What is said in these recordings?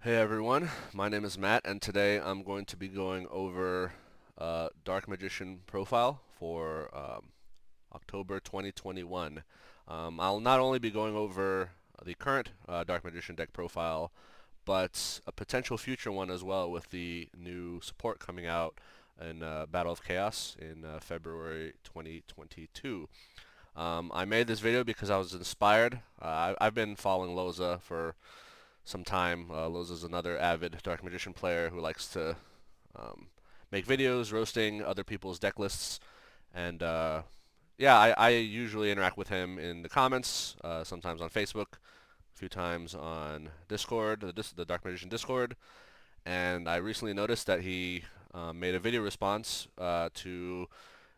Hey everyone, my name is Matt, and today I'm going to be going over Dark Magician profile for October 2021. I'll not only be going over the current Dark Magician deck profile, but a potential future one as well with the new support coming out in Battle of Chaos in February 2022. I made this video because I was inspired. I've been following Loza for some time. Loza's another avid Dark Magician player who likes to um, make videos roasting other people's deck lists. And yeah, I usually interact with him in the comments, sometimes on Facebook, a few times on Discord, the Dark Magician Discord. And I recently noticed that he made a video response to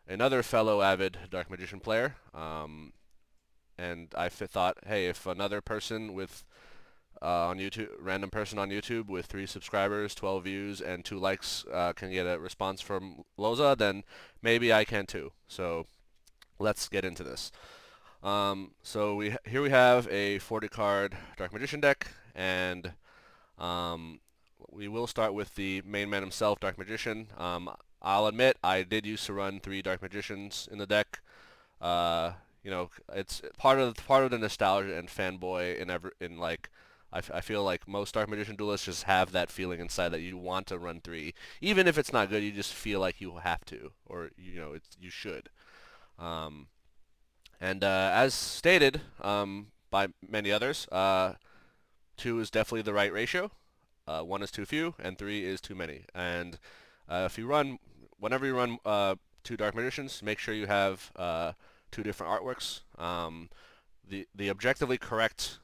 another fellow avid Dark Magician player. And I thought, hey, if another person with on YouTube, random person on YouTube with 3 subscribers, 12 views, and 2 likes can get a response from Loza, then maybe I can too. So let's get into this. So here we have a 40 card Dark Magician deck, and um, we will start with the main man himself, Dark Magician. I'll admit I did used to run 3 Dark Magicians in the deck. Uh, it's part of the nostalgia and fanboy in like I feel like most Dark Magician duelists just have that feeling inside that you want to run 3, even if it's not good. You just feel like you have to, or you should. Um, and as stated by many others, 2 is definitely the right ratio. 1 is too few, and 3 is too many. And if you run, whenever you run 2 Dark Magicians, make sure you have 2 different artworks. The objectively correct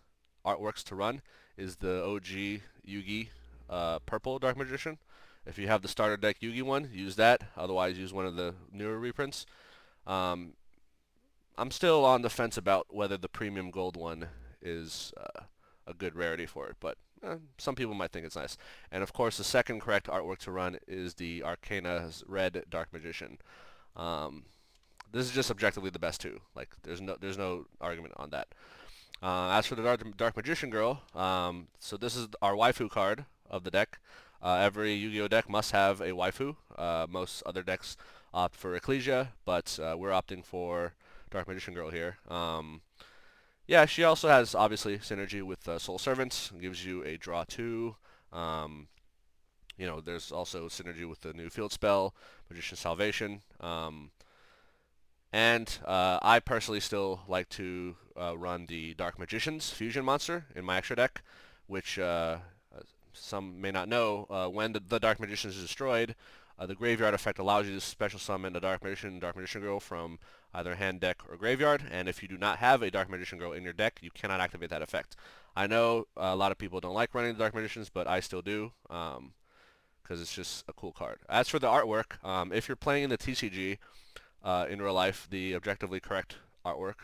artworks to run is the OG Yugi purple Dark Magician. If you have the starter deck Yugi one, use that. Otherwise, use one of the newer reprints. Um, I'm still on the fence about whether the premium gold one is a good rarity for it, but some people might think it's nice. And of course, the second correct artwork to run is the Arcana's red Dark Magician. Um, this is just objectively the best too. Like, there's no argument on that. As for the Dark Magician Girl, so this is our waifu card of the deck. Every Yu-Gi-Oh deck must have a waifu. Most other decks opt for Ecclesia, but we're opting for Dark Magician Girl here. Yeah, she also has obviously synergy with Soul Servants. Gives you a draw 2. Um, there's also synergy with the new field spell, Magician Salvation. And I personally still like to run the Dark Magician's Fusion monster in my extra deck, which some may not know. When the Dark Magician is destroyed, the graveyard effect allows you to special summon a Dark Magician, Dark Magician Girl from either hand, deck, or graveyard. And if you do not have a Dark Magician Girl in your deck, you cannot activate that effect. I know a lot of people don't like running the Dark Magicians, but I still do. Because it's just a cool card. As for the artwork, if you're playing in the TCG, in real life, the objectively correct artwork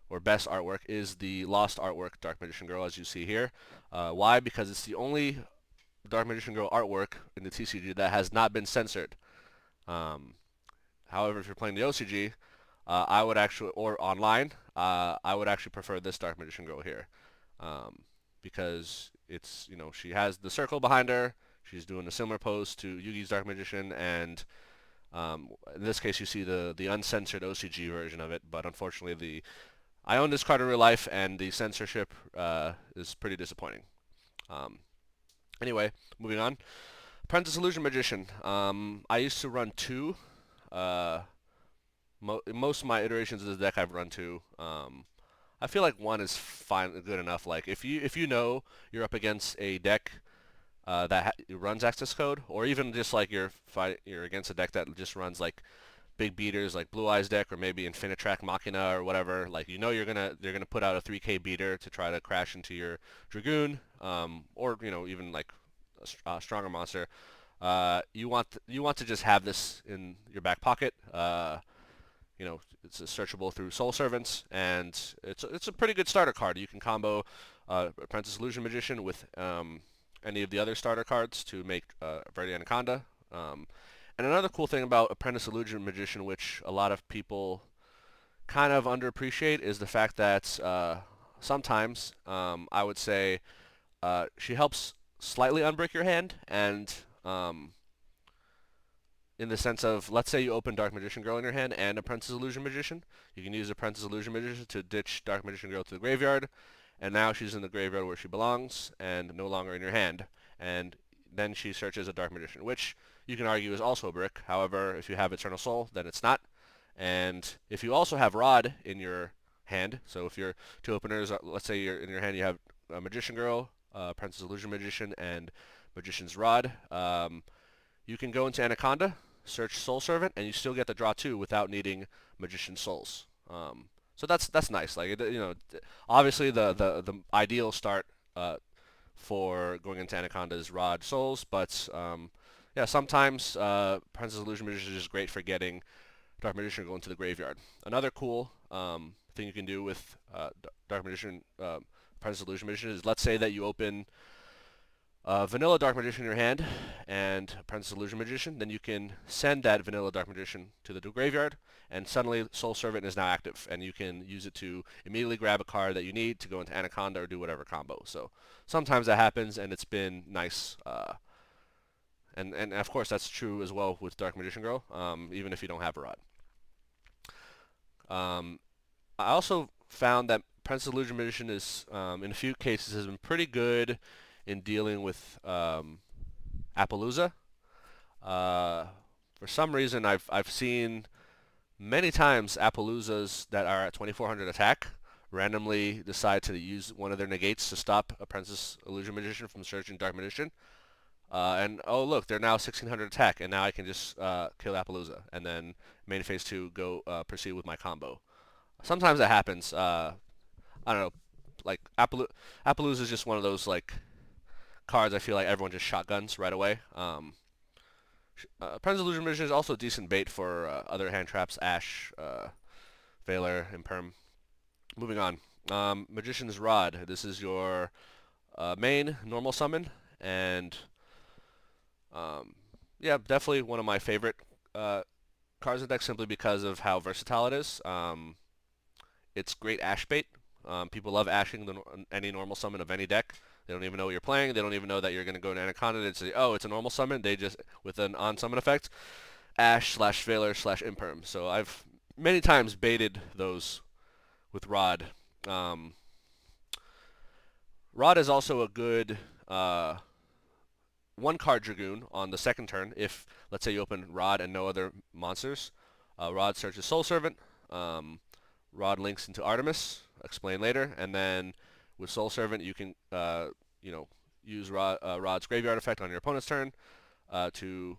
or best artwork is the Lost Artwork Dark Magician Girl, as you see here. Why? Because it's the only Dark Magician Girl artwork in the TCG that has not been censored. Um, However, if you're playing the OCG, I would actually, or online, I would actually prefer this Dark Magician Girl here, um, because she has the circle behind her. She's doing a similar pose to Yugi's Dark Magician, and in this case, you see the uncensored OCG version of it, but unfortunately, I own this card in real life, and the censorship is pretty disappointing. Um, anyway, moving on. Apprentice Illusion Magician. I used to run 2. Uh, Most of my iterations of the deck I've run 2. I feel like 1 is fine, good enough. Like if you know you're up against a deck that runs access code, or even just like you're against a deck that just runs like big beaters like Blue Eyes deck or maybe Infinitrack Machina or whatever. Like they're gonna put out a 3K beater to try to crash into your Dragoon, or even like a stronger monster. You want to just have this in your back pocket. It's searchable through Soul Servants, and it's a pretty good starter card. You can combo Apprentice Illusion Magician with any of the other starter cards to make Verde Anaconda. And another cool thing about Apprentice Illusion Magician, which a lot of people kind of underappreciate, is the fact that sometimes I would say she helps slightly unbrick your hand, and in the sense of, let's say you open Dark Magician Girl in your hand and Apprentice Illusion Magician. You can use Apprentice Illusion Magician to ditch Dark Magician Girl to the graveyard, and now she's in the graveyard where she belongs and no longer in your hand. And then she searches a Dark Magician, which you can argue is also a brick. However, if you have Eternal Soul, then it's not. And if you also have Rod in your hand, so if your two openers, let's say you're in your hand, you have a Magician Girl, Apprentice Illusion Magician, and Magician's Rod. You can go into Anaconda, search Soul Servant, and you still get the draw two without needing Magician Souls. So that's nice. Like obviously the ideal start for going into Anaconda is Rod Souls, but yeah, sometimes Princess Illusion Magician is just great for getting Dark Magician going to the graveyard. Another cool thing you can do with Dark Magician, Princess Illusion Magician is, let's say that you open Vanilla Dark Magician in your hand and Apprentice Illusion Magician, then you can send that Vanilla Dark Magician to the graveyard, and suddenly Soul Servant is now active, and you can use it to immediately grab a card that you need to go into Anaconda or do whatever combo. So sometimes that happens, and it's been nice. And of course that's true as well with Dark Magician Girl, even if you don't have a rod. Um, I also found that Princess Illusion Magician is, in a few cases, has been pretty good in dealing with Appaloosa. Uh, for some reason, I've seen many times Appaloozas that are at 2400 attack randomly decide to use one of their negates to stop a Princess Illusion Magician from searching Dark Magician. And oh look, they're now 1600 attack, and now I can just kill Appaloosa, and then main phase 2 go proceed with my combo. Sometimes that happens. I don't know, like Appaloosa is just one of those like cards I feel like everyone just shotguns right away. Prince Illusion Magician is also decent bait for other hand traps, Ash, Veiler, and Perm. Moving on. Magician's Rod. This is your main normal summon, and yeah, definitely one of my favorite cards in the deck simply because of how versatile it is. It's great Ash bait. People love ashing any normal summon of any deck. They don't even know what you're playing. They don't even know that you're going to go to Anaconda and say, oh, it's a normal summon. They just, with an on-summon effect, Ash slash Veiler slash Imperm. So I've many times baited those with Rod. Um, Rod is also a good one-card Dragoon on the second turn. If, let's say, you open Rod and no other monsters, Rod searches Soul Servant. Rod links into Artemis. Explain later. And then with Soul Servant, you can use Rod's graveyard effect on your opponent's turn to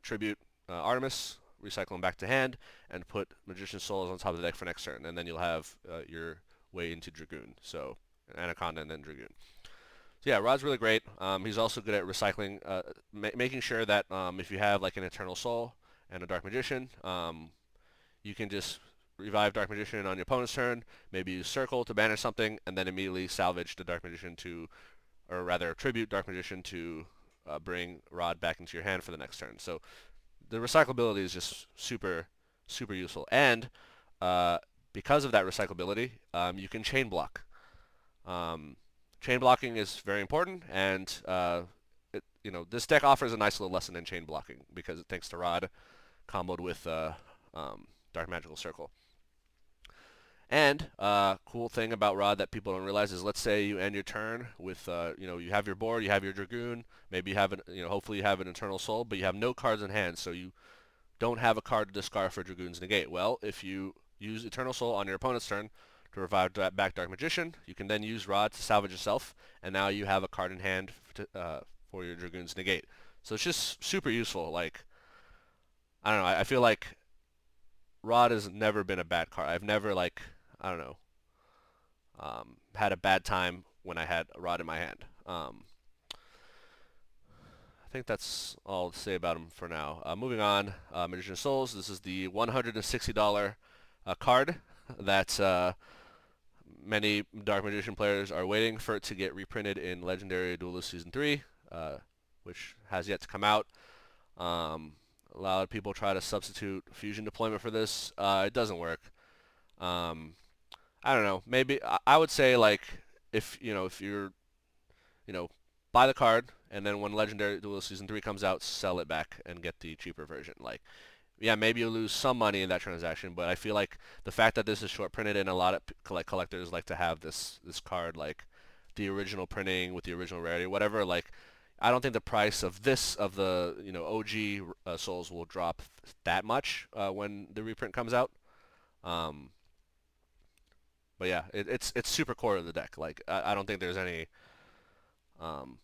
tribute Artemis, recycle him back to hand, and put Magician's Souls on top of the deck for next turn. And then you'll have your way into Dragoon. So Anaconda and then Dragoon. So yeah, Rod's really great. He's also good at recycling, making sure that if you have like an Eternal Soul and a Dark Magician, you can just revive Dark Magician on your opponent's turn, maybe use Circle to banish something, and then immediately salvage the Dark Magician to, or rather tribute Dark Magician to bring Rod back into your hand for the next turn. So the recyclability is just super, super useful. And because of that recyclability, you can chain block. Chain blocking is very important, and this deck offers a nice little lesson in chain blocking because thanks to Rod, comboed with Dark Magical Circle. And cool thing about Rod that people don't realize is, let's say you end your turn with you have your board, you have your Dragoon, maybe you have hopefully you have an Eternal Soul, but you have no cards in hand, so you don't have a card to discard for Dragoon's negate. Well, if you use Eternal Soul on your opponent's turn to revive back Dark Magician, you can then use Rod to salvage yourself, and now you have a card in hand for your Dragoon's negate. So it's just super useful. Like, I don't know, I feel like Rod has never been a bad card. I've never I don't know, had a bad time when I had a Rod in my hand. I think that's all to say about him for now. Moving on, Magician Souls. This is the $160 card that many Dark Magician players are waiting for it to get reprinted in Legendary Duelist Season 3, which has yet to come out. A lot of people try to substitute Fusion deployment for this. It doesn't work. I don't know. Maybe I would say, like, if you're buy the card, and then when Legendary Duel Season 3 comes out, sell it back and get the cheaper version. Like, yeah, maybe you lose some money in that transaction, but I feel like the fact that this is short printed and a lot of collectors like to have this card like the original printing with the original rarity, whatever. Like, I don't think the price of the OG souls will drop that much when the reprint comes out. Um, but yeah, it's super core to the deck. Like, I don't think there's any um,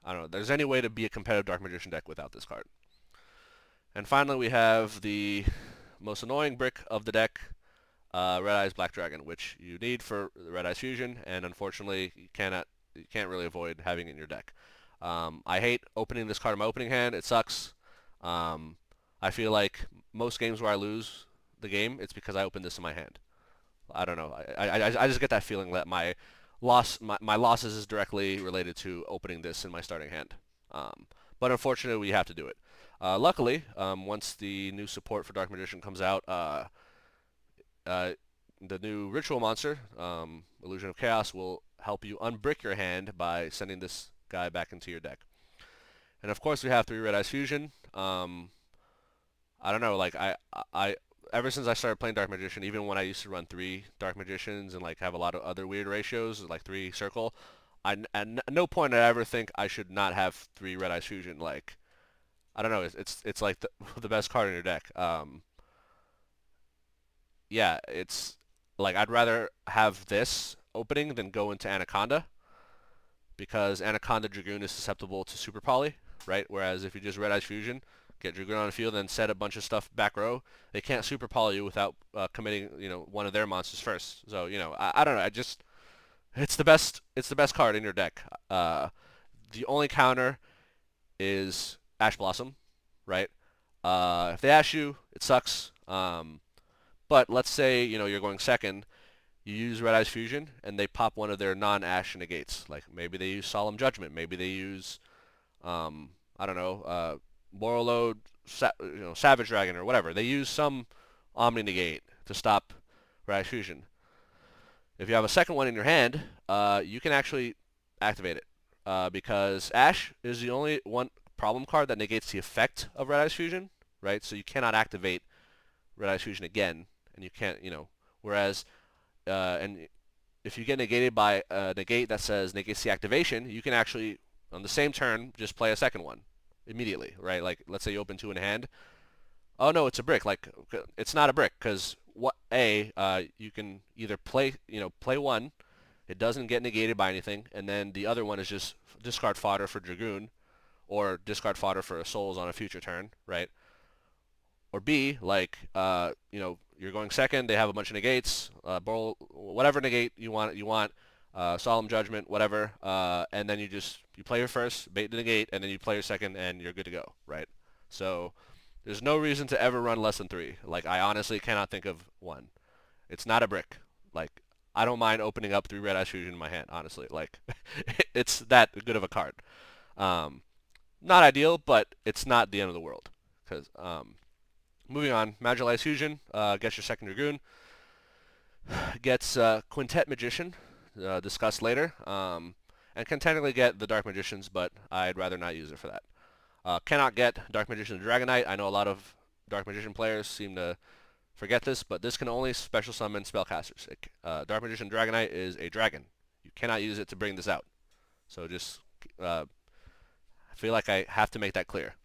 I don't know there's any way to be a competitive Dark Magician deck without this card. And finally, we have the most annoying brick of the deck, Red Eyes Black Dragon, which you need for the Red Eyes Fusion, and unfortunately you can't really avoid having it in your deck. I hate opening this card in my opening hand. It sucks. Um, I feel like most games where I lose the game, it's because I opened this in my hand. I don't know. I just get that feeling that my losses is directly related to opening this in my starting hand. But unfortunately, we have to do it. Luckily, once the new support for Dark Magician comes out, uh, the new ritual monster, Illusion of Chaos, will help you unbrick your hand by sending this guy back into your deck. And of course, we have 3 Red Eyes Fusion. I don't know, like I ever since I started playing Dark Magician, even when I used to run 3 Dark Magicians and like have a lot of other weird ratios, like 3 Circle, at no point did I ever think I should not have 3 Red Eyes Fusion. Like, I don't know, it's like the best card in your deck. Yeah, it's like I'd rather have this opening than go into Anaconda because Anaconda Dragoon is susceptible to Super Poly, right? Whereas if you just Red Eyes Fusion, get Dragoon on the field, then set a bunch of stuff back row, they can't Super Poly you without committing, one of their monsters first. So, I don't know. It's the best card in your deck. The only counter is Ash Blossom, right? If they ash you, it sucks. But let's say, you're going second, you use Red Eyes Fusion, and they pop one of their non-Ash negates. Like maybe they use Solemn Judgment, maybe they use, I don't know, Moral Load, Savage Dragon, or whatever. They use some Omni negate to stop Red Eyes Fusion. If you have a second one in your hand, you can actually activate it because Ash is the only one problem card that negates the effect of Red Eyes Fusion, right? So you cannot activate Red Eyes Fusion again, and you can't, whereas and if you get negated by a negate that says negates the activation, you can actually, on the same turn, just play a second one immediately, right? Like, let's say you open 2 in hand. Oh no, it's a brick. Like, it's not a brick because you can either play one, it doesn't get negated by anything, and then the other one is just discard fodder for Dragoon, or discard fodder for Souls on a future turn, right? Or B, like, you're going second, they have a bunch of negates, whatever negate you want, Solemn Judgment, whatever, and then you play your first, bait the negate, and then you play your second, and you're good to go, right? So there's no reason to ever run less than 3. Like, I honestly cannot think of one. It's not a brick. Like, I don't mind opening up 3 Red Eyes Fusion in my hand, honestly. Like, it's that good of a card. Um, Not ideal, but it's not the end of the world. Because moving on, Magellai's Fusion gets your second Dragoon. Gets Quintet Magician, discussed later. And can technically get the Dark Magicians, but I'd rather not use it for that. Cannot get Dark Magician and Dragonite. I know a lot of Dark Magician players seem to forget this, but this can only special summon spellcasters. Dark Magician Dragonite is a dragon. You cannot use it to bring this out. So just I feel like I have to make that clear.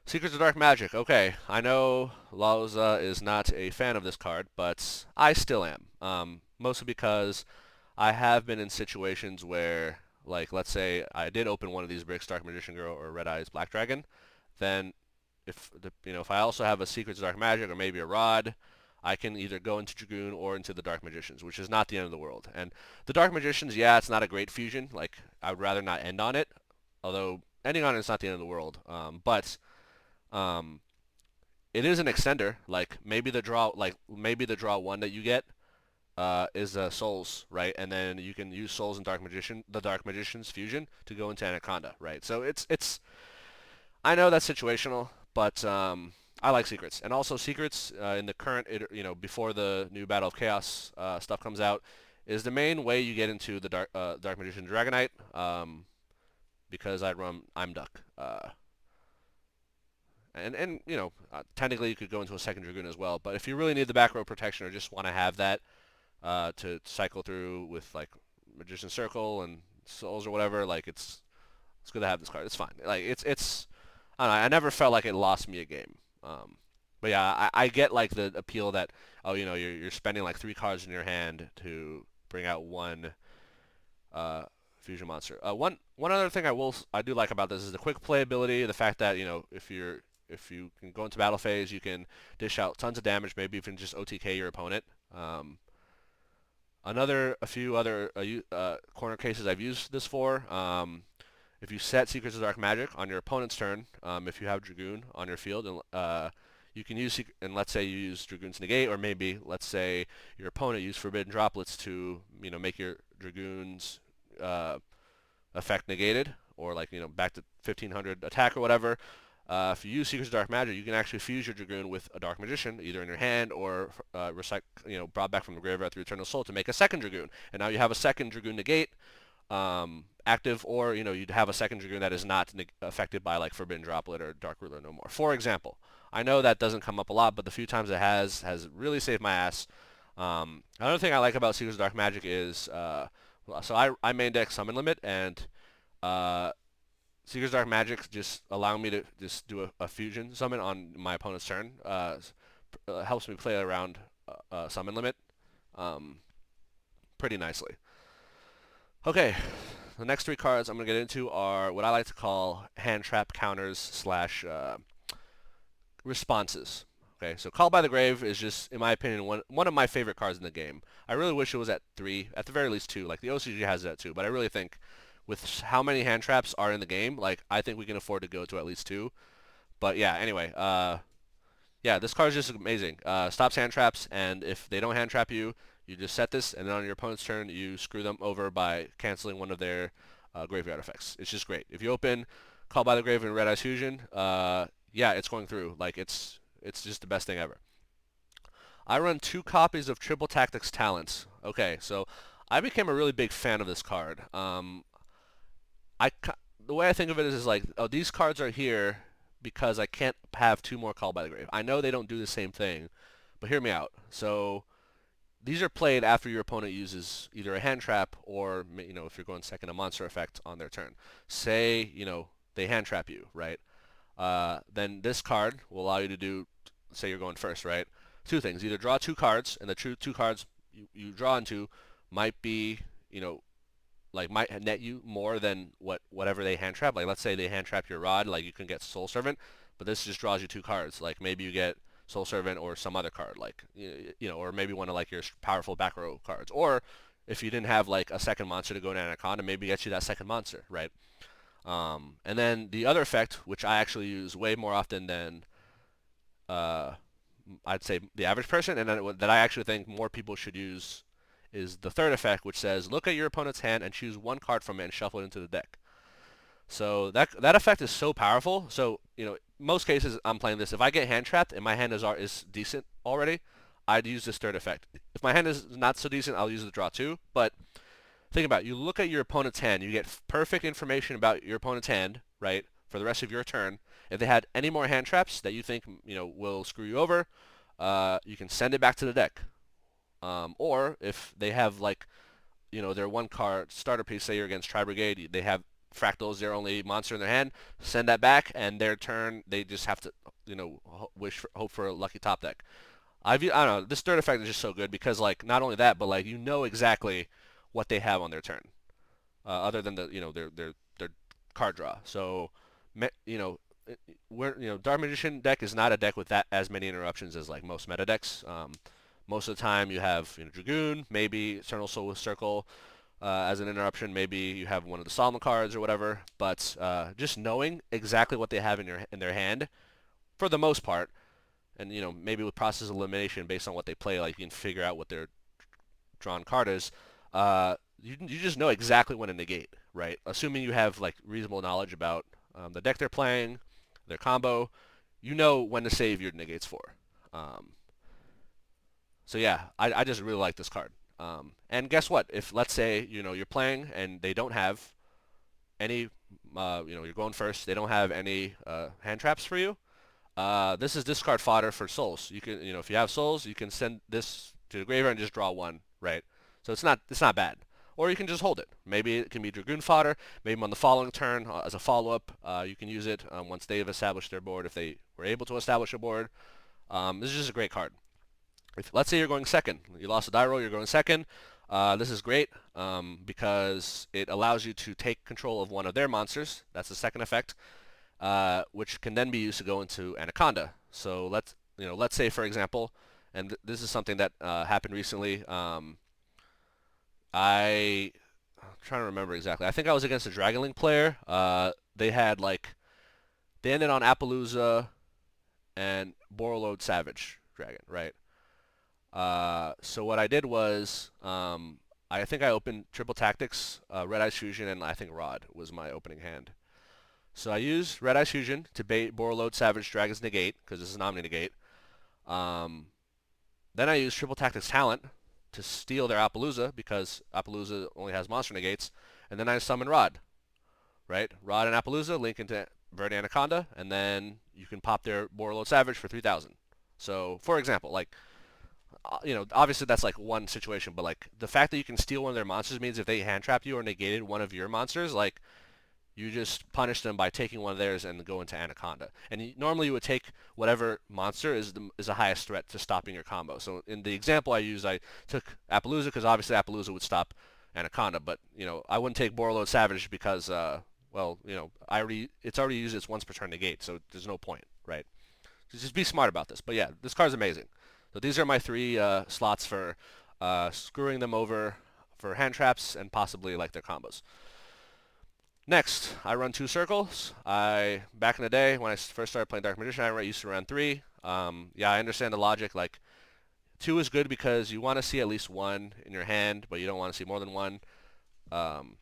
Secrets of Dark Magic. Okay, I know Lauza is not a fan of this card, but I still am. Mostly because I have been in situations where, like, let's say I did open one of these bricks, Dark Magician Girl or Red Eyes Black Dragon, then if I also have a Secrets of Dark Magic or maybe a Rod, I can either go into Dragoon or into the Dark Magicians, which is not the end of the world. And the Dark Magicians, yeah, it's not a great fusion. Like, I would rather not end on it, although ending on it is not the end of the world. But um, it is an extender. Maybe the draw one that you get is Souls, right? And then you can use Souls and the Dark Magician's fusion to go into Anaconda, right? So it's I know that's situational, but I like secrets, and also secrets in the current, before the new Battle of Chaos stuff comes out, is the main way you get into the Dark Magician Dragonite, because I run I'm Duck. And technically you could go into a second Dragoon as well, but if you really need the back row protection or just want to have that to cycle through with like Magician Circle and Souls or whatever, like it's good to have this card. It's fine. Like it's I don't know. I never felt like it lost me a game. But yeah, I get like the appeal that, oh, you're spending like 3 cards in your hand to bring out one uh, fusion monster. One other thing I do like about this is the quick playability. The fact that if you can go into battle phase, you can dish out tons of damage. Maybe even just OTK your opponent. Um, a few other corner cases I've used this for. If you set Secrets of Dark Magic on your opponent's turn, if you have Dragoon on your field, and you can use and let's say you use Dragoon's negate, or maybe let's say your opponent used Forbidden Droplets to make your Dragoon's uh, effect negated, or like back to 1500 attack or whatever. If you use Secrets of Dark Magic, you can actually fuse your Dragoon with a Dark Magician, either in your hand or brought back from the graveyard through Eternal Soul to make a second Dragoon, and now you have a second Dragoon negate active, or you'd have a second Dragoon that is not affected by like Forbidden Droplet or Dark Ruler no more. For example, I know that doesn't come up a lot, but the few times it has really saved my ass. Another thing I like about Secrets of Dark Magic is so I main deck Summon Limit, and uh, Secrets of Dark Magic just allow me to just do a fusion summon on my opponent's turn. Helps me play around Summon Limit um, pretty nicely. Okay, the next 3 cards I'm going to get into are what I like to call hand trap counters slash responses. Okay, so Call by the Grave is just, in my opinion, one of my favorite cards in the game. I really wish it was at 3, at the very least 2. Like the OCG has it at 2, but I really think with how many hand traps are in the game, like I think we can afford to go to at least 2. But yeah, anyway, yeah, this card is just amazing. Stops hand traps, and if they don't hand trap you, you just set this, and then on your opponent's turn, you screw them over by canceling one of their graveyard effects. It's just great. If you open Call by the Grave and Red Eyes Fusion, yeah, it's going through. Like it's just the best thing ever. I run 2 copies of Triple Tactics Talents. Okay, so I became a really big fan of this card. The way I think of it is like, oh, these cards are here because I can't have 2 more Call by the Grave. I know they don't do the same thing, but hear me out. So these are played after your opponent uses either a hand trap or, if you're going second, a monster effect on their turn. Say, they hand trap you, right? Then this card will allow you to do, say you're going first, right? 2 things. Either draw 2 cards, and the 2 cards you draw into might be, like might net you more than whatever they hand trap. Like let's say they hand trap your Rod, like you can get Soul Servant, but this just draws you 2 cards. Like maybe you get Soul Servant or some other card, like or maybe one of like your powerful back row cards. Or if you didn't have like a second monster to go to Anaconda, maybe get you that second monster, right? And then the other effect, which I actually use way more often than uh, I'd say the average person, and then that I actually think more people should use, is the third effect, which says look at your opponent's hand and choose 1 card from it and shuffle it into the deck. So that effect is so powerful. So most cases I'm playing this. If I get hand trapped and my hand is decent already, I'd use this third effect. If my hand is not so decent, I'll use the draw 2. But think about it. You look at your opponent's hand. You get perfect information about your opponent's hand, right, for the rest of your turn. If they had any more hand traps that you think will screw you over, you can send it back to the deck. Or if they have like their 1 card starter piece, say you're against Tri Brigade, they have Fractal's their only monster in their hand, send that back, and their turn they just have to hope for a lucky top deck. I don't know, this third effect is just so good because like not only that, but like exactly what they have on their turn, other than the their card draw. So Dark Magician deck is not a deck with that as many interruptions as like most meta decks. Most of the time you have Dragoon, maybe Eternal Soul with Circle as an interruption. Maybe you have one of the Solomon cards or whatever. But just knowing exactly what they have in their hand, for the most part, and maybe with process elimination based on what they play, like you can figure out what their drawn card is. You just know exactly when to negate, right? Assuming you have like reasonable knowledge about the deck they're playing, their combo, you know when to save your negates for. So yeah, I just really like this card. And guess what? If let's say you're playing and they don't have any, you're going first. They don't have any hand traps for you. This is discard fodder for souls. You can, if you have souls, you can send this to the graveyard and just draw one, right? So it's not bad. Or you can just hold it. Maybe it can be Dragoon fodder. Maybe on the following turn, as a follow-up, you can use it once they've established their board, if they were able to establish a board. This is just a great card. If let's say you're going second, you lost a die roll, you're going second. This is great because it allows you to take control of one of their monsters. That's the second effect, which can then be used to go into Anaconda. So let's say for example, and this is something that happened recently. I'm trying to remember exactly. I think I was against a Dragonlink player. They ended on Appaloosa and Borreload Savage Dragon, right? So what I did was, I think I opened Triple Tactics, Red Eyes Fusion, and I think Rod was my opening hand. So I used Red Eyes Fusion to bait Borreload Savage Dragon's Negate, because this is an Omni Negate. Um, then I used Triple Tactics Talent to steal their Appaloosa, because Appaloosa only has monster negates. And then I summon Rod, right? Rod and Appaloosa link into Verde Anaconda, and then you can pop their Borreload Savage for 3,000. So, for example, obviously that's like one situation, but like the fact that you can steal one of their monsters means if they hand trap you or negated one of your monsters, like you just punish them by taking one of theirs and go into Anaconda. And normally you would take whatever monster is the highest threat to stopping your combo. So in the example I used, I took Appaloosa because obviously Appaloosa would stop Anaconda, but I wouldn't take Borreload Savage because it's already used its once per turn negate, so there's no point, right? So just be smart about this. But yeah, this card's amazing. So these are my three slots for screwing them over for hand traps and possibly like their combos. Next, I run 2 circles. Back in the day when I first started playing Dark Magician, I used to run 3. Yeah, I understand the logic. Like 2 is good because you want to see at least 1 in your hand, but you don't want to see more than 1. Um,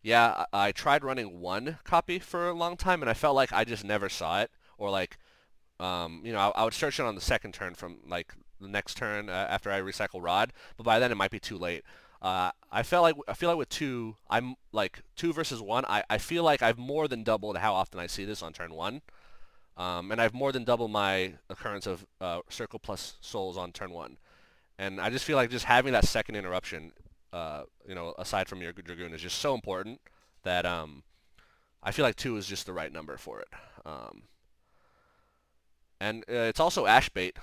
yeah, I tried running 1 copy for a long time, and I felt like I just never saw it, or like I would search it on the second turn from like the next turn after I recycle Rod, but by then it might be too late. I feel like with 2, I'm like 2 versus 1. I feel like I've more than doubled how often I see this on turn 1, and I've more than doubled my occurrence of Circle plus Souls on turn 1. And I just feel like just having that second interruption, aside from your Dragoon, is just so important that I feel like 2 is just the right number for it. And it's also ash bait.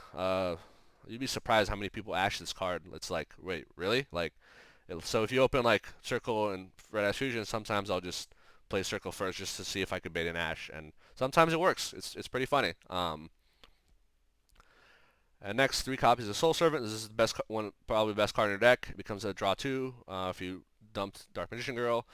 You'd be surprised how many people ash this card. It's like, wait, really? So if you open like Circle and Red Ash Fusion, sometimes I'll just play Circle first just to see if I could bait an ash, and sometimes it works. It's pretty funny. And next, 3 copies of Soul Servant. This is the best one, probably the best card in your deck. It becomes a draw 2 if you dumped Dark Magician Girl.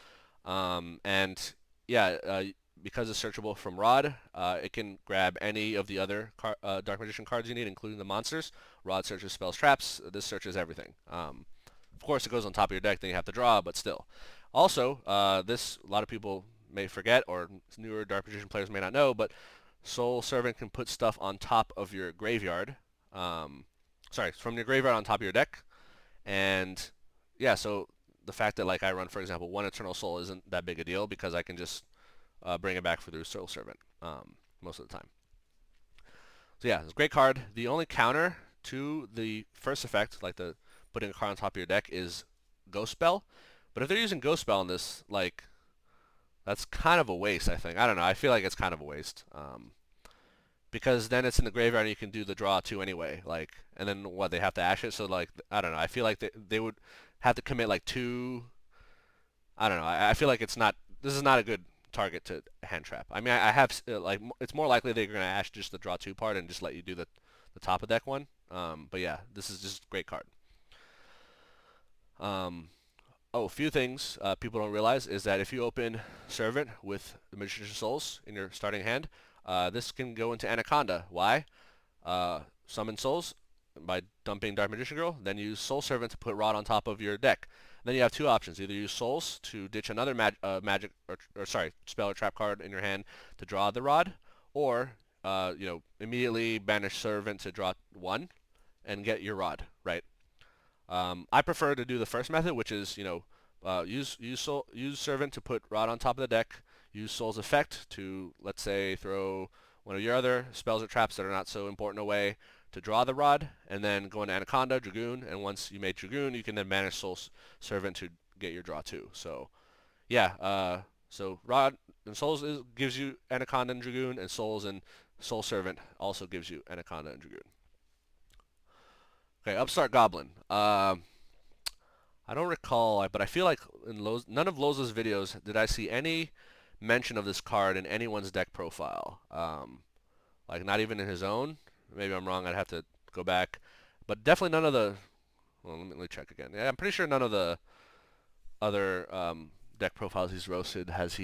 And yeah, because it's searchable from Rod, it can grab any of the other Dark Magician cards you need, including the monsters. Rod searches spells, traps. This searches everything. Of course, it goes on top of your deck, then you have to draw, but still. Also, this a lot of people may forget, or newer Dark Magician players may not know, but Soul Servant can put stuff on top of your graveyard. From your graveyard on top of your deck. And yeah, so the fact that like I run, for example, 1 Eternal Soul isn't that big a deal because I can just bring it back through Soul Servant most of the time. So yeah, it's a great card. The only counter to the first effect, like the putting a card on top of your deck, is Ghost Spell. But if they're using Ghost Spell in this, like, that's kind of a waste, I think. I don't know. I feel like it's kind of a waste. Because then it's in the graveyard and you can do the draw 2 anyway. Like, and then what, they have to ash it? So, like, I don't know. I feel like they would have to commit, like, 2... I don't know. I feel like this is not a good target to hand trap. I mean, I have, like, it's more likely they're going to ash just the draw 2 part and just let you do the top of deck one. But yeah, this is just a great card. A few things people don't realize is that if you open Servant with the Magician's Souls in your starting hand, this can go into Anaconda. Why? Summon Souls by dumping Dark Magician Girl, then use Soul Servant to put Rod on top of your deck. Then you have 2 options. Either use Souls to ditch another magic spell or trap card in your hand to draw the Rod, or immediately banish Servant to draw 1 and get your Rod, right? I prefer to do the first method, which is, use Servant to put Rod on top of the deck. Use Soul's Effect to, let's say, throw one of your other spells or traps that are not so important away to draw the Rod, and then go into Anaconda, Dragoon, and once you made Dragoon, you can then manage Soul's Servant to get your draw too. So yeah, so Rod and gives you Anaconda and Dragoon, and Souls and Soul Servant also gives you Anaconda and Dragoon. Okay, Upstart Goblin. I don't recall, but I feel like in none of Loza's videos did I see any mention of this card in anyone's deck profile. Like not even in his own. Maybe I'm wrong. I'd have to go back, but definitely none of the. Well, let me check again. Yeah, I'm pretty sure none of the other deck profiles he's roasted has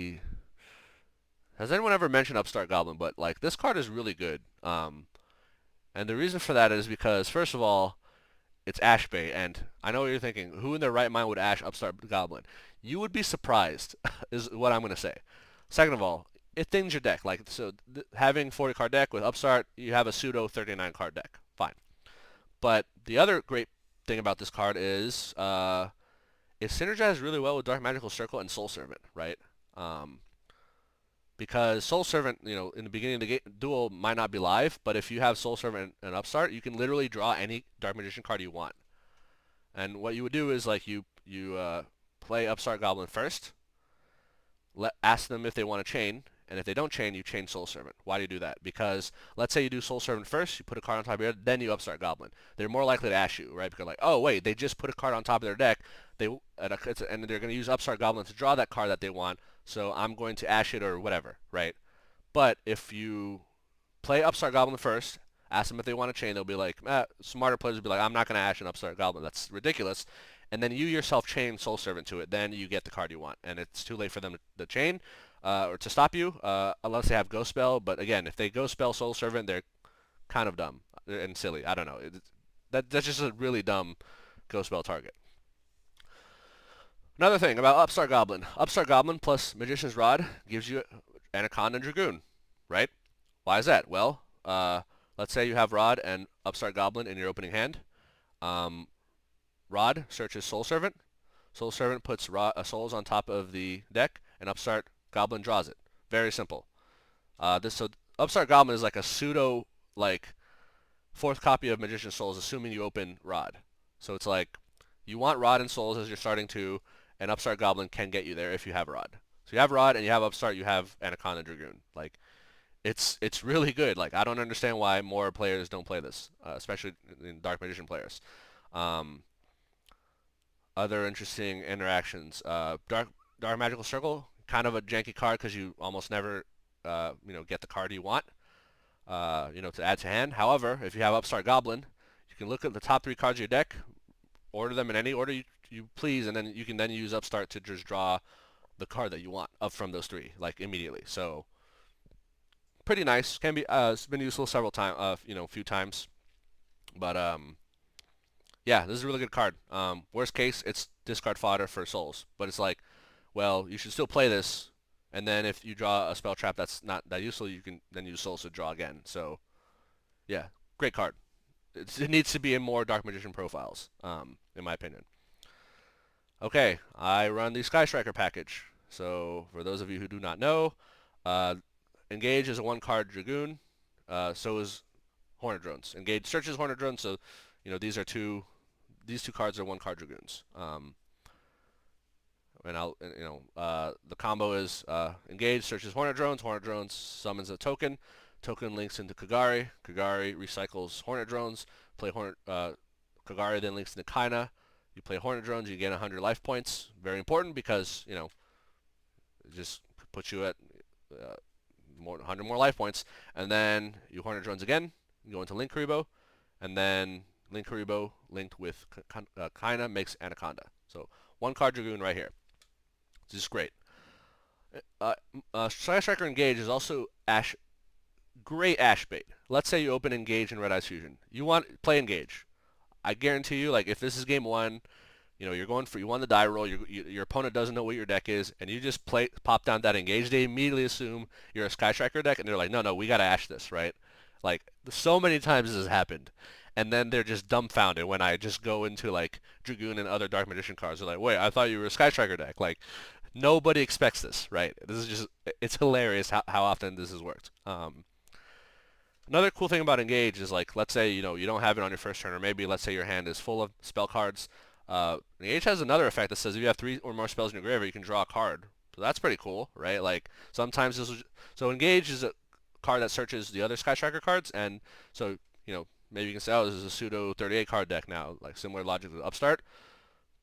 anyone ever mentioned Upstart Goblin. But like this card is really good. And the reason for that is because first of all, it's Ash bait, and I know what you're thinking. Who in their right mind would Ash Upstart Goblin? You would be surprised, is what I'm gonna say. Second of all, it thins your deck. Like so, having 40 card deck with Upstart, you have a pseudo 39 card deck. Fine. But the other great thing about this card is it synergizes really well with Dark Magical Circle and Soul Servant, right? Um, because Soul Servant, in the beginning of the duel might not be live, but if you have Soul Servant and Upstart, you can literally draw any Dark Magician card you want. And what you would do is like you play Upstart Goblin first, ask them if they want to chain, and if they don't chain, you chain Soul Servant. Why do you do that? Because let's say you do Soul Servant first, you put a card on top of your deck, then you Upstart Goblin. They're more likely to ash you, right? Because like, oh wait, they just put a card on top of their deck, and they're going to use Upstart Goblin to draw that card that they want. So I'm going to ash it or whatever, right? But if you play Upstart Goblin first, ask them if they want to chain, they'll be like, smarter players will be like, I'm not going to ash an Upstart Goblin. That's ridiculous. And then you yourself chain Soul Servant to it. Then you get the card you want. And it's too late for them to chain or to stop you unless they have Ghost Spell. But again, if they Ghost Spell Soul Servant, they're kind of dumb and silly. I don't know. That's just a really dumb Ghost Spell target. Another thing about Upstart Goblin. Upstart Goblin plus Magician's Rod gives you Anaconda and Dragoon, right? Why is that? Well, let's say you have Rod and Upstart Goblin in your opening hand. Rod searches Soul Servant. Soul Servant puts Souls on top of the deck, and Upstart Goblin draws it. Very simple. So Upstart Goblin is like a pseudo like fourth copy of Magician's Souls, assuming you open Rod. So it's like you want Rod and Souls as you're starting to, and Upstart Goblin can get you there if you have Rod. So you have Rod and you have Upstart, you have Anaconda Dragoon. Like it's really good. Like I don't understand why more players don't play this, especially in Dark Magician players. Um, Other interesting interactions. Dark Magical Circle, kind of a janky card because you almost never, get the card you want, to add to hand. However, if you have Upstart Goblin, you can look at the top 3 cards of your deck, order them in any order you please, and then you can then use Upstart to just draw the card that you want up from those 3, like immediately. So pretty nice. Can be it's been useful several times, a few times, but yeah, this is a really good card. Worst case, it's discard fodder for souls, but it's like, well, you should still play this, and then if you draw a spell trap that's not that useful, you can then use souls to draw again. So yeah, great card. It needs to be in more Dark Magician profiles, in my opinion. Okay, I run the Sky Striker package. So for those of you who do not know, uh, Engage is a 1-card Dragoon. So is Hornet Drones. Engage searches Hornet Drones. So these 2 cards are 1-card Dragoons. The combo is Engage searches Hornet Drones summons a token links into Kagari recycles Hornet Drones, play Kagari then links into Kaina, you play Hornet Drones, you gain 100 life points, very important because, it just puts you at 100 more life points, and then you Hornet Drones again, you go into Link Karibo, and then Link Karibo linked with Kaina makes Anaconda. So 1-card Dragoon right here. This is great. Sky Striker Engage is also great Ash bait. Let's say you open Engage in Red Eyes Fusion. You want play Engage. I guarantee you, like if this is game 1, you won the die roll. Your opponent doesn't know what your deck is, and you just pop down that Engage. They immediately assume you're a Sky Striker deck, and they're like, no, we gotta Ash this, right? Like so many times this has happened, and then they're just dumbfounded when I just go into like Dragoon and other Dark Magician cards. They're like, "Wait, I thought you were a Sky Striker deck." Like nobody expects this, right? This is just it's hilarious how often this has worked. Another cool thing about Engage is like, let's say you don't have it on your first turn, or maybe let's say your hand is full of spell cards. Engage has another effect that says if you have 3 or more spells in your graveyard, you can draw a card. So that's pretty cool, right? Like sometimes so Engage is a card that searches the other Sky Striker cards, and so maybe you can say, oh, this is a pseudo 38 card deck now, like similar logic to Upstart.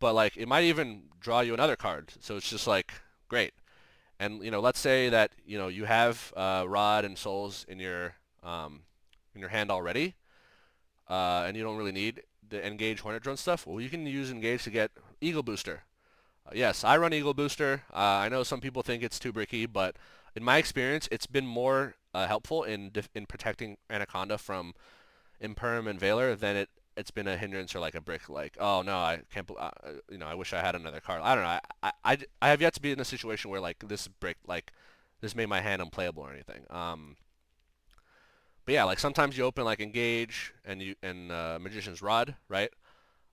But like it might even draw you another card, so it's just like great. And let's say that you have Rod and Souls in your hand already, and you don't really need the Engage Hornet Drone stuff. Well, you can use Engage to get Eagle Booster. Yes, I run Eagle Booster. I know some people think it's too bricky, but in my experience, it's been more helpful in protecting Anaconda from Imperm and Veiler than it's been a hindrance or like a brick. Like, oh no, I can't. I wish I had another card. I don't know. I have yet to be in a situation where like this brick like this made my hand unplayable or anything. But yeah, like sometimes you open like Engage and Magician's Rod, right?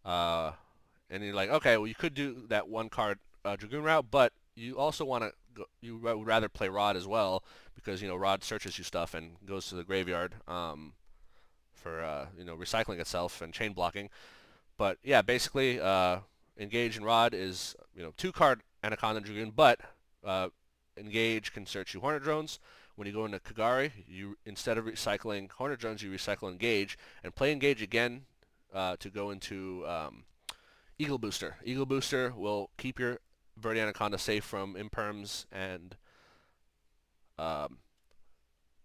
Uh, and you're like, okay, well you could do that one card Dragoon route, but you also want to would rather play Rod as well because Rod searches you stuff and goes to the graveyard for recycling itself and chain blocking. But yeah, basically Engage and Rod is 2 card Anaconda and Dragoon, but uh, Engage can search you Hornet Drones. When you go into Kagari, you instead of recycling Hornet Drones, you recycle Engage and play Engage again to go into Eagle Booster. Eagle Booster will keep your Verde Anaconda safe from Imperms and um,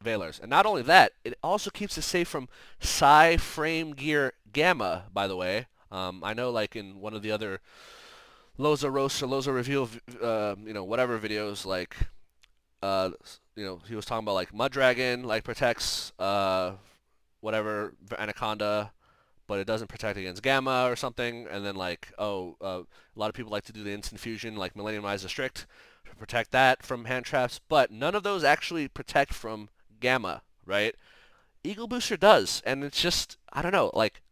Veilers. And not only that, it also keeps it safe from Psi Frame Gear Gamma, by the way. I know like in one of the other Loza Roast or Loza Review, whatever videos, like, he was talking about like Mud Dragon, like protects, whatever, Anaconda, but it doesn't protect against Gamma or something. And then like, a lot of people like to do the instant fusion, like Millennium Eyes of Strict, to protect that from hand traps, but none of those actually protect from Gamma, right? Eagle Booster does, and it's just, I don't know, like,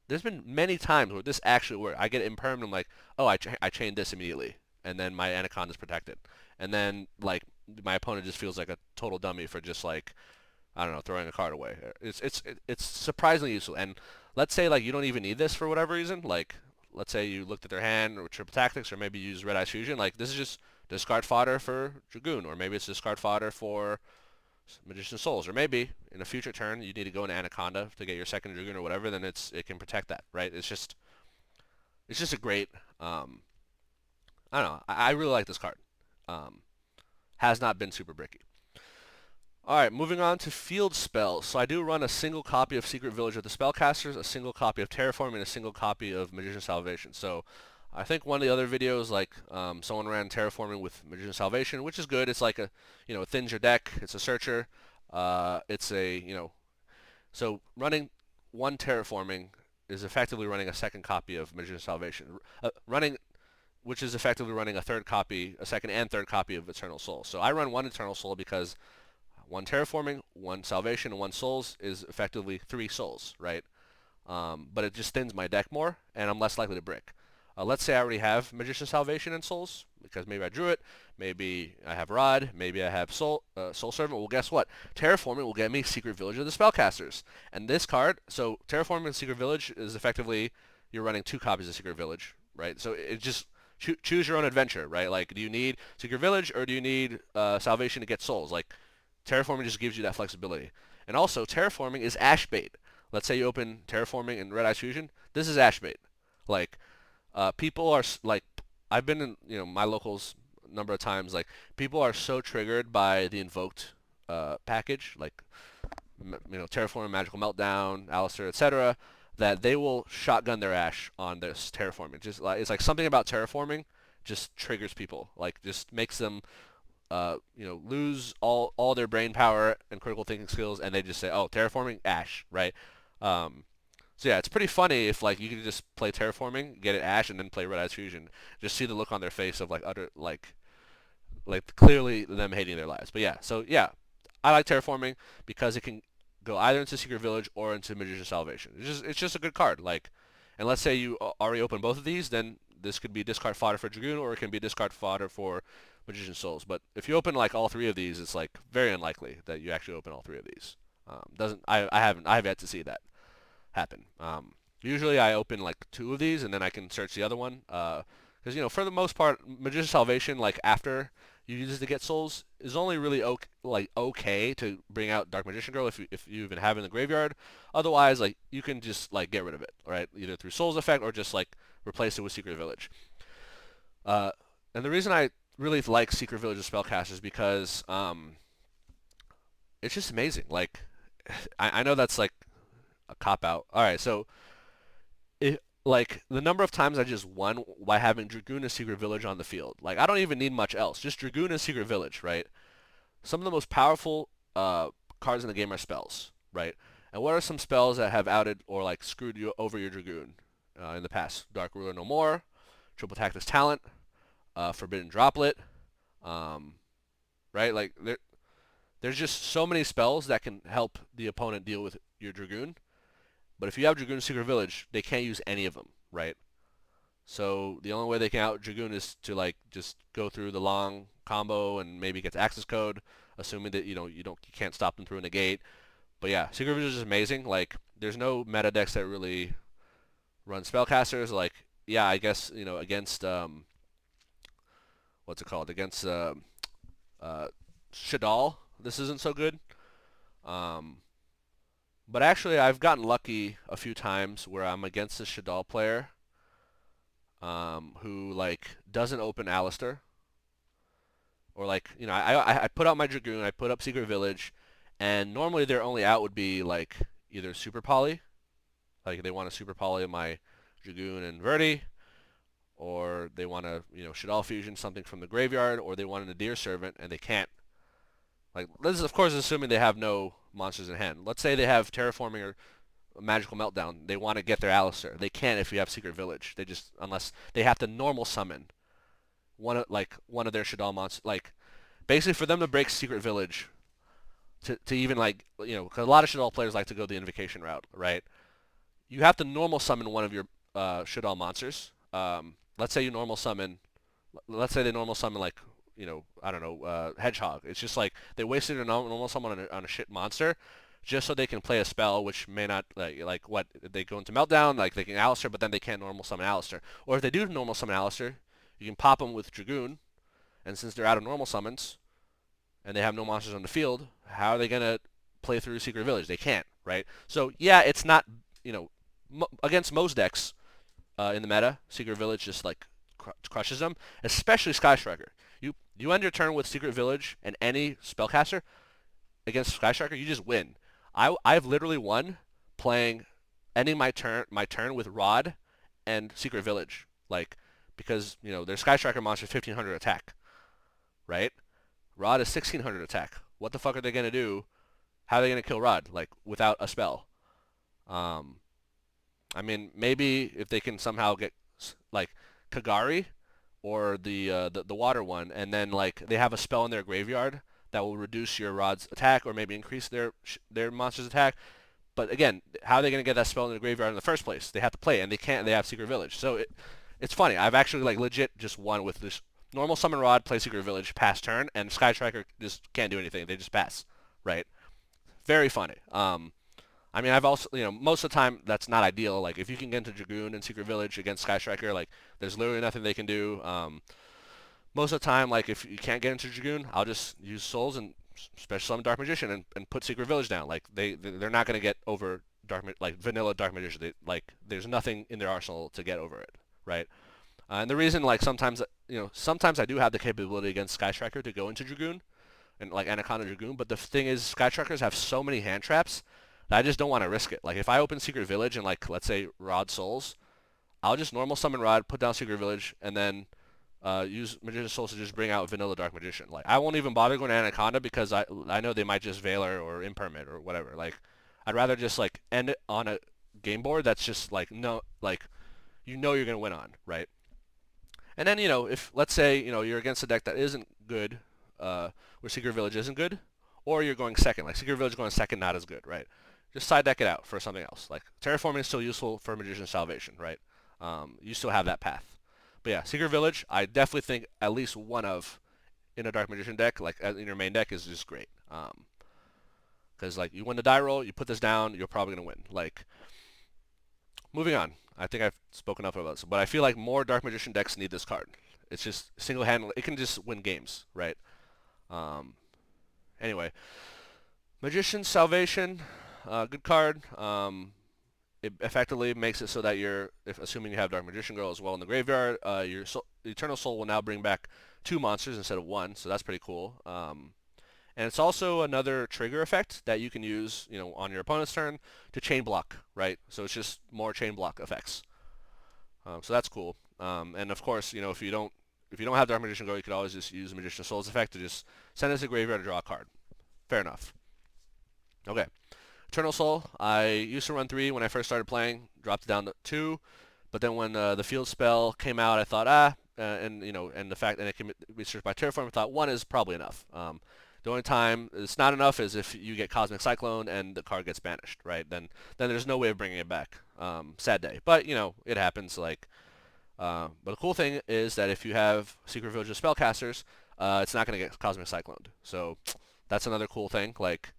there's been many times where this actually worked. I get impermed, and I'm like, oh, I chained this immediately, and then my Anaconda's protected. And then, like, my opponent just feels like a total dummy for just, like, I don't know, throwing a card away. It's surprisingly useful. And let's say, like, you don't even need this for whatever reason. Like, let's say you looked at their hand or triple tactics, or maybe you use Red Eye Fusion. Like, this is just discard fodder for Dragoon, or maybe it's discard fodder for Magician Souls, or maybe in a future turn you need to go into Anaconda to get your second Dragoon or whatever. Then it can protect that, right? It's just a great. I don't know. I really like this card. Um, has not been super bricky. All right, moving on to field spells. So I do run a single copy of Secret Village of the Spellcasters, a single copy of Terraform, and a single copy of Magician's Salvation. So I think one of the other videos, like someone ran Terraforming with Magician's Salvation, which is good. It's like it thins your deck. It's a searcher. It's so running one Terraforming is effectively running a second copy of Magician's Salvation. Which is effectively running a second and third copy of Eternal Soul. So I run one Eternal Soul because one Terraforming, one Salvation, and one Souls is effectively 3 Souls, right? But it just thins my deck more, and I'm less likely to brick. Let's say I already have Magician Salvation and Souls, because maybe I drew it, maybe I have Rod, maybe I have Soul Servant. Well, guess what? Terraforming will get me Secret Village of the Spellcasters. And this card, so Terraforming and Secret Village is effectively, you're running 2 copies of Secret Village, right? So it just, choose your own adventure, right? Like, do you need Secret Village, or do you need Salvation to get Souls? Like, Terraforming just gives you that flexibility. And also, Terraforming is ash bait. Let's say you open Terraforming and Red Eye Fusion. This is ash bait. Like, people are, like, I've been in, my locals a number of times, like, people are so triggered by the Invoked package, like, Terraforming, Magical Meltdown, Alistair, etc., that they will shotgun their ash on this Terraforming. Just like, it's like something about Terraforming just triggers people. Like, just makes them lose all their brain power and critical thinking skills, and they just say, "Oh, terraforming, ash," right? So yeah, it's pretty funny if like you could just play terraforming, get it ash, and then play Red Eyes Fusion. Just see the look on their face of like utter like clearly them hating their lives. But yeah, so yeah, I like terraforming because it can go either into Secret Village or into Magician's Salvation. It's just a good card. Like, and let's say you already open both of these, then this could be discard fodder for Dragoon, or it can be discard fodder for Magician's Souls. But if you open like all three of these, it's like very unlikely that you actually open all three of these. Doesn't I have yet to see that happen. Usually I open like two of these and then I can search the other one. Because for the most part, Magician's Salvation, like after you use it to get souls, is only really okay to bring out Dark Magician Girl if you even have it in the graveyard. Otherwise, like you can just like get rid of it, right? Either through Souls effect or just like replace it with Secret Village. Uh, and the reason I really like Secret Village of Spellcasters is because it's just amazing. Like I know that's like a cop out. All right, so like the number of times I just won by having Dragoon and Secret Village on the field. Like I don't even need much else. Just Dragoon and Secret Village, right? Some of the most powerful cards in the game are spells, right? And what are some spells that have outed or like screwed you over your Dragoon in the past? Dark Ruler No More, Triple Tactics Talent, Forbidden Droplet, um, right? Like there's just so many spells that can help the opponent deal with your Dragoon. But if you have Dragoon Secret Village, they can't use any of them, right? So the only way they can out Dragoon is to like just go through the long combo and maybe get to access code, assuming that you can't stop them through a negate. But yeah, Secret Village is amazing. Like there's no meta decks that really run spellcasters. Like yeah, I guess against what's it called, against uh, Shadal, this isn't so good. Um, but actually, I've gotten lucky a few times where I'm against a Shadal player who like doesn't open Alistair, or like I put out my Dragoon, I put up Secret Village, and normally their only out would be like either Super Poly, like they want to Super Poly my Dragoon and Verdi, or they want to Shadal Fusion something from the graveyard, or they want a Nadir Servant and they can't. Like this is of course assuming they have no monsters in hand. Let's say they have Terraforming or Magical Meltdown. They want to get their Alistair. They can't if you have Secret Village. They just unless they have to normal summon one of their Shadal monsters. Like basically for them to break Secret Village to even like because a lot of Shadal players like to go the Invocation route, right? You have to normal summon one of your Shadal monsters. Let's say you normal summon. Let's say they normal summon like I don't know, Hedgehog. It's just like they wasted a normal summon on a shit monster just so they can play a spell which may not like what they go into Meltdown, like they can Alistair, but then they can't normal summon Alistair. Or if they do normal summon Alistair, you can pop them with Dragoon, and since they're out of normal summons and they have no monsters on the field, how are they gonna play through Secret Village? They can't, right? So yeah, it's not against most decks in the meta, Secret Village just like crushes them, especially Sky Striker. You end your turn with Secret Village and any spellcaster against Sky Striker, you just win. I've literally won playing ending my turn with Rod and Secret Village, like because their Sky Striker monster is 1500 attack, right? Rod is 1600 attack. What the fuck are they gonna do? How are they gonna kill Rod like without a spell? Um, I mean, maybe if they can somehow get like Kagari or the water one, and then like they have a spell in their graveyard that will reduce your Rod's attack or maybe increase their monster's attack. But again, how are they going to get that spell in the graveyard in the first place? They have to play it, and they can't. They have Secret Village, so it's funny. I've actually like legit just won with this normal summon Rod, play Secret Village, pass turn, and Sky Striker just can't do anything. They just pass, right? Very funny. I mean, I've also, most of the time that's not ideal. Like, if you can get into Dragoon and Secret Village against Sky Striker, like, there's literally nothing they can do. Most of the time, like, if you can't get into Dragoon, I'll just use Souls and special summon Dark Magician and put Secret Village down. Like, they're not gonna get over like vanilla Dark Magician. There's nothing in their arsenal to get over it, right? And the reason, like, sometimes I do have the capability against Sky Striker to go into Dragoon and like Anaconda Dragoon, but the thing is, Sky Strikers have so many hand traps I just don't want to risk it. Like if I open Secret Village and like let's say Rod Souls, I'll just normal summon Rod, put down Secret Village, and then use Magician's Souls to just bring out Vanilla Dark Magician. Like I won't even bother going to Anaconda because I know they might just Veiler or Impermit or whatever. Like I'd rather just like end it on a game board that's just like no like you're gonna win on, right? And then if let's say you're against a deck that isn't good, where Secret Village isn't good, or you're going second. Like Secret Village going second, not as good, right? Just side deck it out for something else. Like terraforming is still useful for Magician's Salvation, right? You still have that path. But yeah, Secret Village, I definitely think at least one of in a Dark Magician deck, like in your main deck, is just great. Because like you win the die roll, you put this down, you're probably gonna win. Like moving on, I think I've spoken enough about this, but I feel like more Dark Magician decks need this card. It's just single-handedly, it can just win games, right? Um, anyway, Magician's Salvation, good card. It effectively makes it so that if assuming you have Dark Magician Girl as well in the graveyard, your Eternal Soul will now bring back 2 monsters instead of one, so that's pretty cool. And it's also another trigger effect that you can use, on your opponent's turn to chain block, right? So it's just more chain block effects. So that's cool. And of course, if you don't have Dark Magician Go, you could always just use Magician Souls effect to just send it to the graveyard to draw a card. Fair enough. Okay. Eternal Soul, I used to run 3 when I first started playing, dropped it down to 2, but then when the field spell came out, I thought, and the fact that it can be searched by Terraform, I thought 1 is probably enough. The only time it's not enough is if you get Cosmic Cyclone and the card gets banished, right? Then there's no way of bringing it back. Sad day, but it happens. But the cool thing is that if you have Secret Village of Spellcasters, it's not going to get Cosmic Cycloned. So that's another cool thing. Like,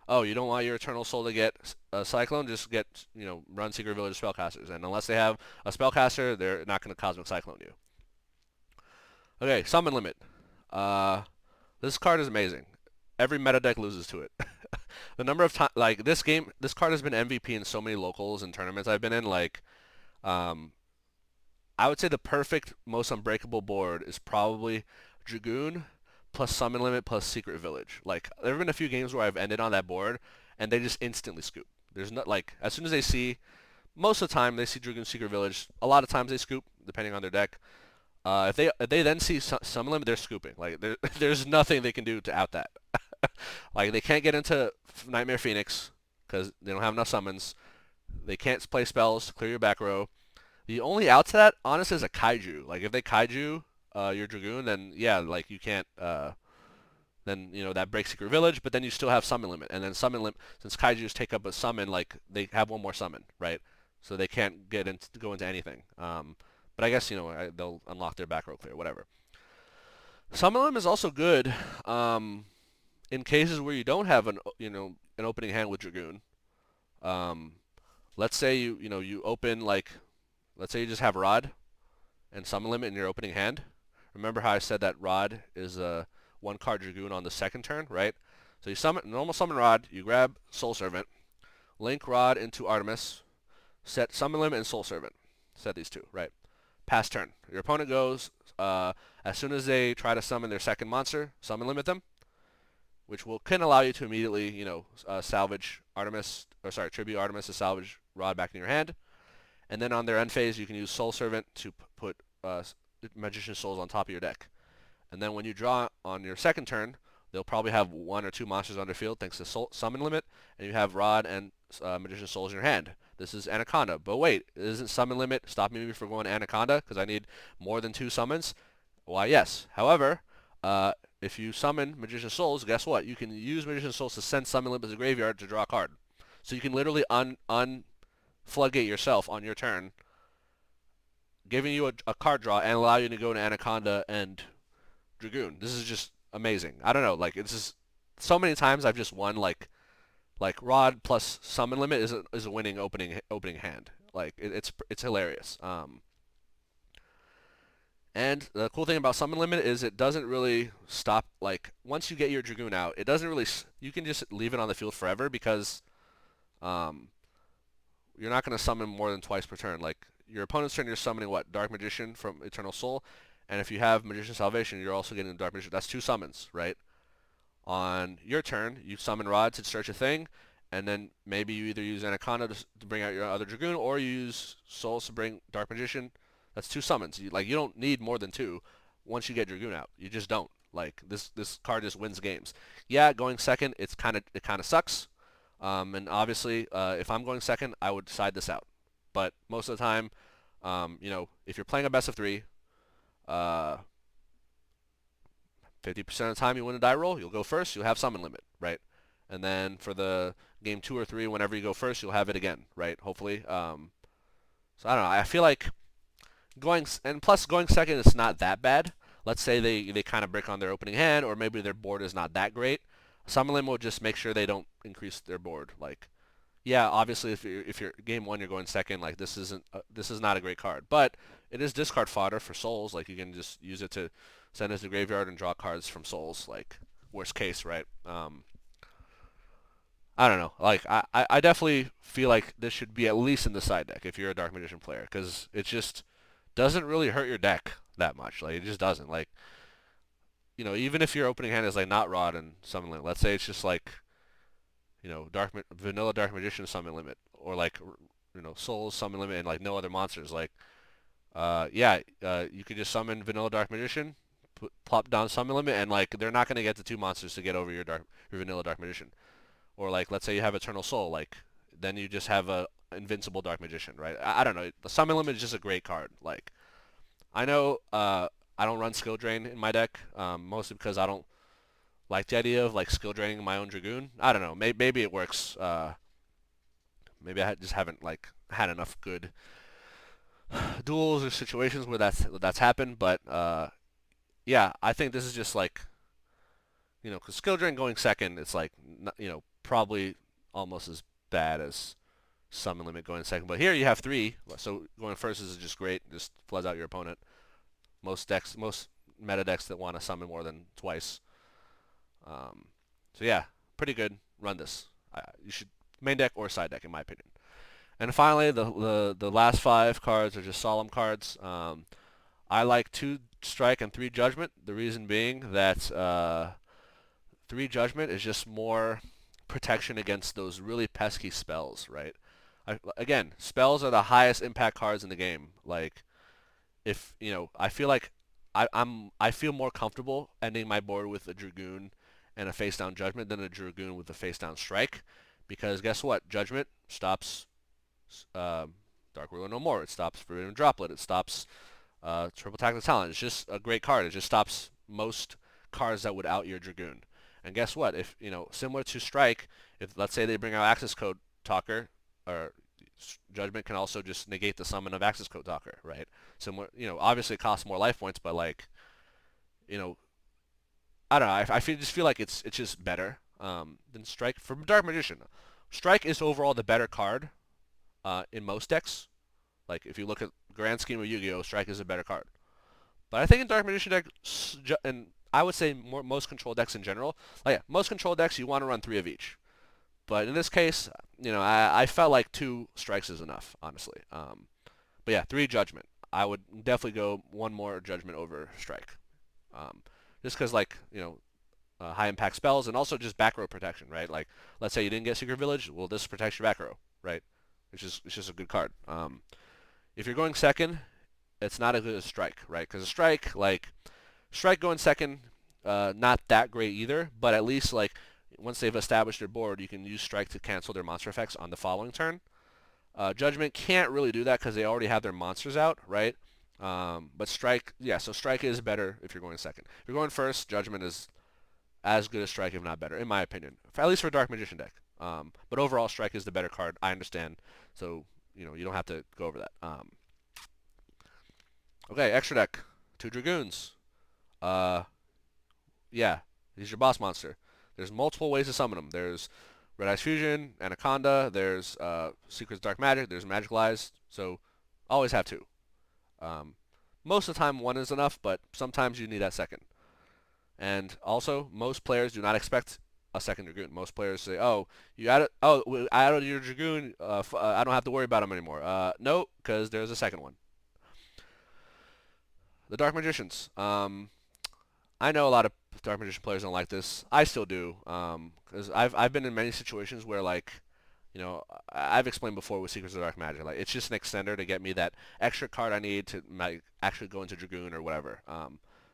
oh, you don't want your Eternal Soul to get a Cyclone, just run Secret Village of Spellcasters. And unless they have a Spellcaster, they're not going to Cosmic Cyclone you. Okay, Summon Limit. This card is amazing. Every meta deck loses to it. The number of times, like this card has been MVP in so many locals and tournaments I've been in. Like, I would say the perfect, most unbreakable board is probably Dragoon plus Summon Limit plus Secret Village. Like, there have been a few games where I've ended on that board, and they just instantly scoop. There's not like as soon as they see, most of the time they see Dragoon Secret Village. A lot of times they scoop, depending on their deck. If they then see Summon Limit, they're scooping. Like there's nothing they can do to out that. Like they can't get into Nightmare Phoenix because they don't have enough summons. They can't play spells to clear your back row. The only out to that, honestly, is a Kaiju. Like if they Kaiju your Dragoon, then yeah, like you can't. Then that breaks Secret Village, but then you still have Summon Limit, and then Summon Limit, since Kaiju's take up a summon, like they have one more summon, right? So they can't go into anything. But I guess they'll unlock their back row clear, whatever. Summon Limit is also good. In cases where you don't have an opening hand with Dragoon. Um, let's say you open let's say you just have Rod and Summon Limit in your opening hand. Remember how I said that Rod is a 1-card Dragoon on the second turn, right? So you normal summon Rod, you grab Soul Servant, link Rod into Artemis, set Summon Limit and Soul Servant. Set these two, right? Pass turn. Your opponent goes, as soon as they try to summon their second monster, Summon Limit them, which can allow you to immediately, salvage Artemis, or sorry, tribute Artemis to salvage Rod back in your hand. And then on their end phase, you can use Soul Servant to put Magician Souls on top of your deck. And then when you draw on your second turn, they'll probably have 1 or 2 monsters on their field thanks to Summon Limit, and you have Rod and Magician Souls in your hand. This is Anaconda. But wait, isn't Summon Limit stopping me from going to Anaconda because I need more than 2 summons? Why, yes. However, if you summon Magician Souls, guess what? You can use Magician Souls to send Summon Limit to the graveyard to draw a card. So you can literally floodgate yourself on your turn, giving you a card draw and allow you to go to Anaconda and Dragoon. This is just amazing. I don't know, like it's just so many times I've just won like Rod plus Summon Limit is a winning opening hand. Like it's hilarious. And the cool thing about Summon Limit is it doesn't really stop. Like once you get your Dragoon out, it doesn't really. You can just leave it on the field forever because you're not going to summon more than twice per turn. Like your opponent's turn, you're summoning what? Dark Magician from Eternal Soul, and if you have Magician Salvation, you're also getting the Dark Magician. That's 2 summons, right? On your turn, you summon Rod to search a thing, and then maybe you either use Anaconda to bring out your other Dragoon, or you use Souls to bring Dark Magician. That's 2 summons. You don't need more than 2 once you get Dragoon out. You just don't. Like this card just wins games. Yeah, going second, it kind of sucks. And obviously, if I'm going second, I would side this out. But most of the time, if you're playing a best of 3, 50% of the time you win a die roll, you'll go first, you'll have summon limit, right? And then for the game 2 or 3, whenever you go first, you'll have it again, right? Hopefully. So I don't know. I feel like and plus going second is not that bad. Let's say they kind of brick on their opening hand, or maybe their board is not that great. Summon limit will just make sure they don't increase their board. Like, yeah, obviously if you're game 1 you're going second, like this is not a great card, but it is discard fodder for souls. Like you can just use it to send it to the graveyard and draw cards from souls. Like worst case, right? I don't know. Like I definitely feel like this should be at least in the side deck if you're a Dark Magician player, because it just doesn't really hurt your deck that much. Like it just doesn't. Like even if your opening hand is like not Rod and Summon Limit, let's say it's just like vanilla Dark Magician Summon Limit, or like Souls Summon Limit and like no other monsters. Like yeah, you could just summon vanilla Dark Magician, plop down Summon Limit, and like they're not gonna get the 2 monsters to get over your vanilla Dark Magician. Or like let's say you have Eternal Soul, like then you just have a invincible Dark Magician, right? I don't know. The Summon Limit is just a great card. Like I know I don't run Skill Drain in my deck, mostly because I don't like the idea of like skill draining my own Dragoon. I don't know. Maybe it works. Maybe I just haven't like had enough good duels or situations where that's happened. But yeah, I think this is just like because skill drain going second, it's like probably almost as bad as summon limit going second. But here you have 3, so going first is just great. Just floods out your opponent. Most meta decks that want to summon more than twice. Um, so yeah, pretty good. Run this. You should main deck or side deck, in my opinion. And finally, the last 5 cards are just solemn cards. I like 2 strike and 3 judgment. The reason being that 3 judgment is just more protection against those really pesky spells, right? Again, spells are the highest impact cards in the game. Like if I feel like I feel more comfortable ending my board with a Dragoon and a face down Judgment than a Dragoon with a face down Strike, because guess what? Judgment stops Dark Ruler no more. It stops Forbidden Droplet. It stops Triple Tactic Talent. It's just a great card. It just stops most cards that would out your Dragoon. And guess what? If similar to Strike, if let's say they bring out Access Code Talker, or Judgment can also just negate the summon of Access Code Talker, right? Similar, obviously it costs more life points, but like, I don't know. Just feel like it's just better than Strike. For Dark Magician, Strike is overall the better card in most decks. Like if you look at grand scheme of Yu-Gi-Oh, Strike is a better card. But I think in Dark Magician deck, and I would say most control decks in general, like yeah, most control decks you want to run 3 of each. But in this case, I felt like 2 strikes is enough, honestly. But yeah, 3 judgment. I would definitely go 1 more judgment over strike. Just because like high impact spells and also just back row protection, right? Like let's say you didn't get Secret Village, well this protects your back row, right? It's just a good card. If you're going second, it's not as good as strike, right? Because strike going second, not that great either. But at least like once they've established their board, you can use strike to cancel their monster effects on the following turn. Judgment can't really do that because they already have their monsters out, right? But strike, yeah. So strike is better if you're going second. If you're going first, judgment is as good as strike, if not better, in my opinion. At least for Dark Magician deck. But overall, strike is the better card. I understand. So you don't have to go over that. Okay, extra deck, 2 Dragoons. Uh, yeah, he's your boss monster. There's multiple ways to summon him. There's Red Eyes Fusion, Anaconda. There's Secrets Dark Magic. There's Magical Eyes. So always have 2. Most of the time 1 is enough, but sometimes you need that second. And also, most players do not expect a second Dragoon. Most players say, "Oh, you added, I added your Dragoon. I don't have to worry about him anymore." No, because there's a second one. The Dark Magicians. I know a lot of Dark Magician players don't like this. I still do, because I've been in many situations where like, I've explained before with Secrets of Dark Magic, like it's just an extender to get me that extra card I need to actually go into Dragoon or whatever.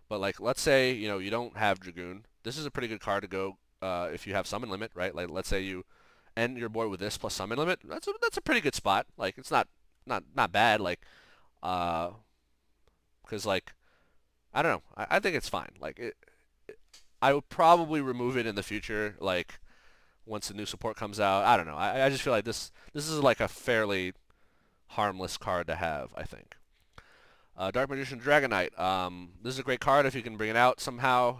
But like, let's say you don't have Dragoon. This is a pretty good card to go if you have Summon Limit, right? Like let's say you end your board with this plus Summon Limit. That's a pretty good spot. Like it's not bad. Like because like I don't know. I think it's fine. Like I would probably remove it in the future, like once the new support comes out. I don't know. I just feel like this is like a fairly harmless card to have, I think. Dark Magician Dragon Knight. This is a great card if you can bring it out somehow,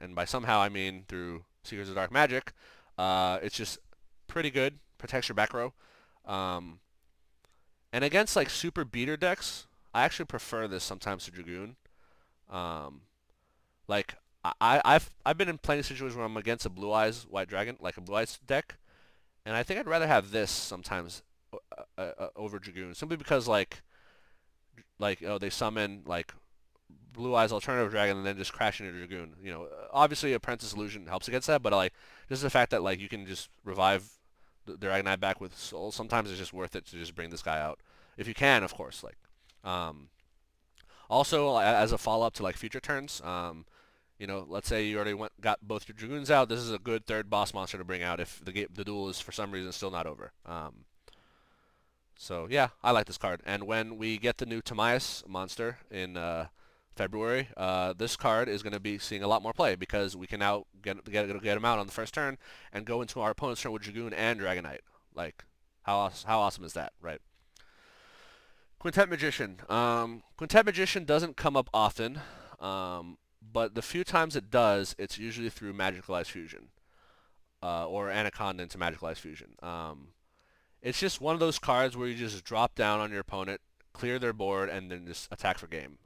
and by somehow I mean through Seekers of Dark Magic. It's just pretty good. Protects your back row. Um, and against like super beater decks, I actually prefer this sometimes to Dragoon. Um, like I've been in plenty of situations where I'm against a Blue Eyes White Dragon, like a Blue Eyes deck, and I think I'd rather have this sometimes over Dragoon, simply because they summon like Blue Eyes Alternative Dragon and then just crash into Dragoon. Obviously Apprentice Illusion helps against that, but like just the fact that like you can just revive the Dragon Knight back with Soul, sometimes it's just worth it to just bring this guy out if you can, of course. Um, Also as a follow up to like future turns. Let's say you already got both your Dragoons out. This is a good third boss monster to bring out if the duel is for some reason still not over. So yeah, I like this card. And when we get the new Tamias monster in February, this card is going to be seeing a lot more play because we can now get him out on the first turn and go into our opponent's turn with Dragoon and Dragon Knight. Like, how awesome is that, right? Quintet Magician. Quintet Magician doesn't come up often, but the few times it does, it's usually through Magicalized Fusion or Anaconda into Magicalized Fusion. It's just one of those cards where you just drop down on your opponent, clear their board, and then just attack for game.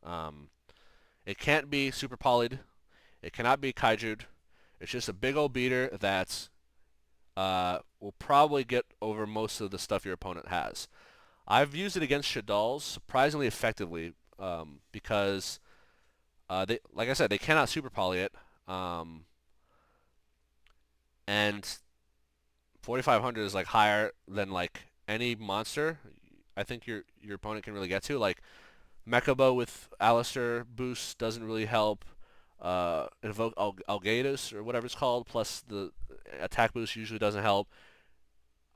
It can't be super polyed. It cannot be kaiju'd. It's just a big old beater that will probably get over most of the stuff your opponent has. I've used it against Shaddoll's surprisingly effectively because like I said, they cannot super poly it, and 4,500 is like higher than like any monster I think your opponent can really get to. Like Mechabo with Alistair boost doesn't really help. Invoke Algatus or whatever it's called, plus the attack boost usually doesn't help.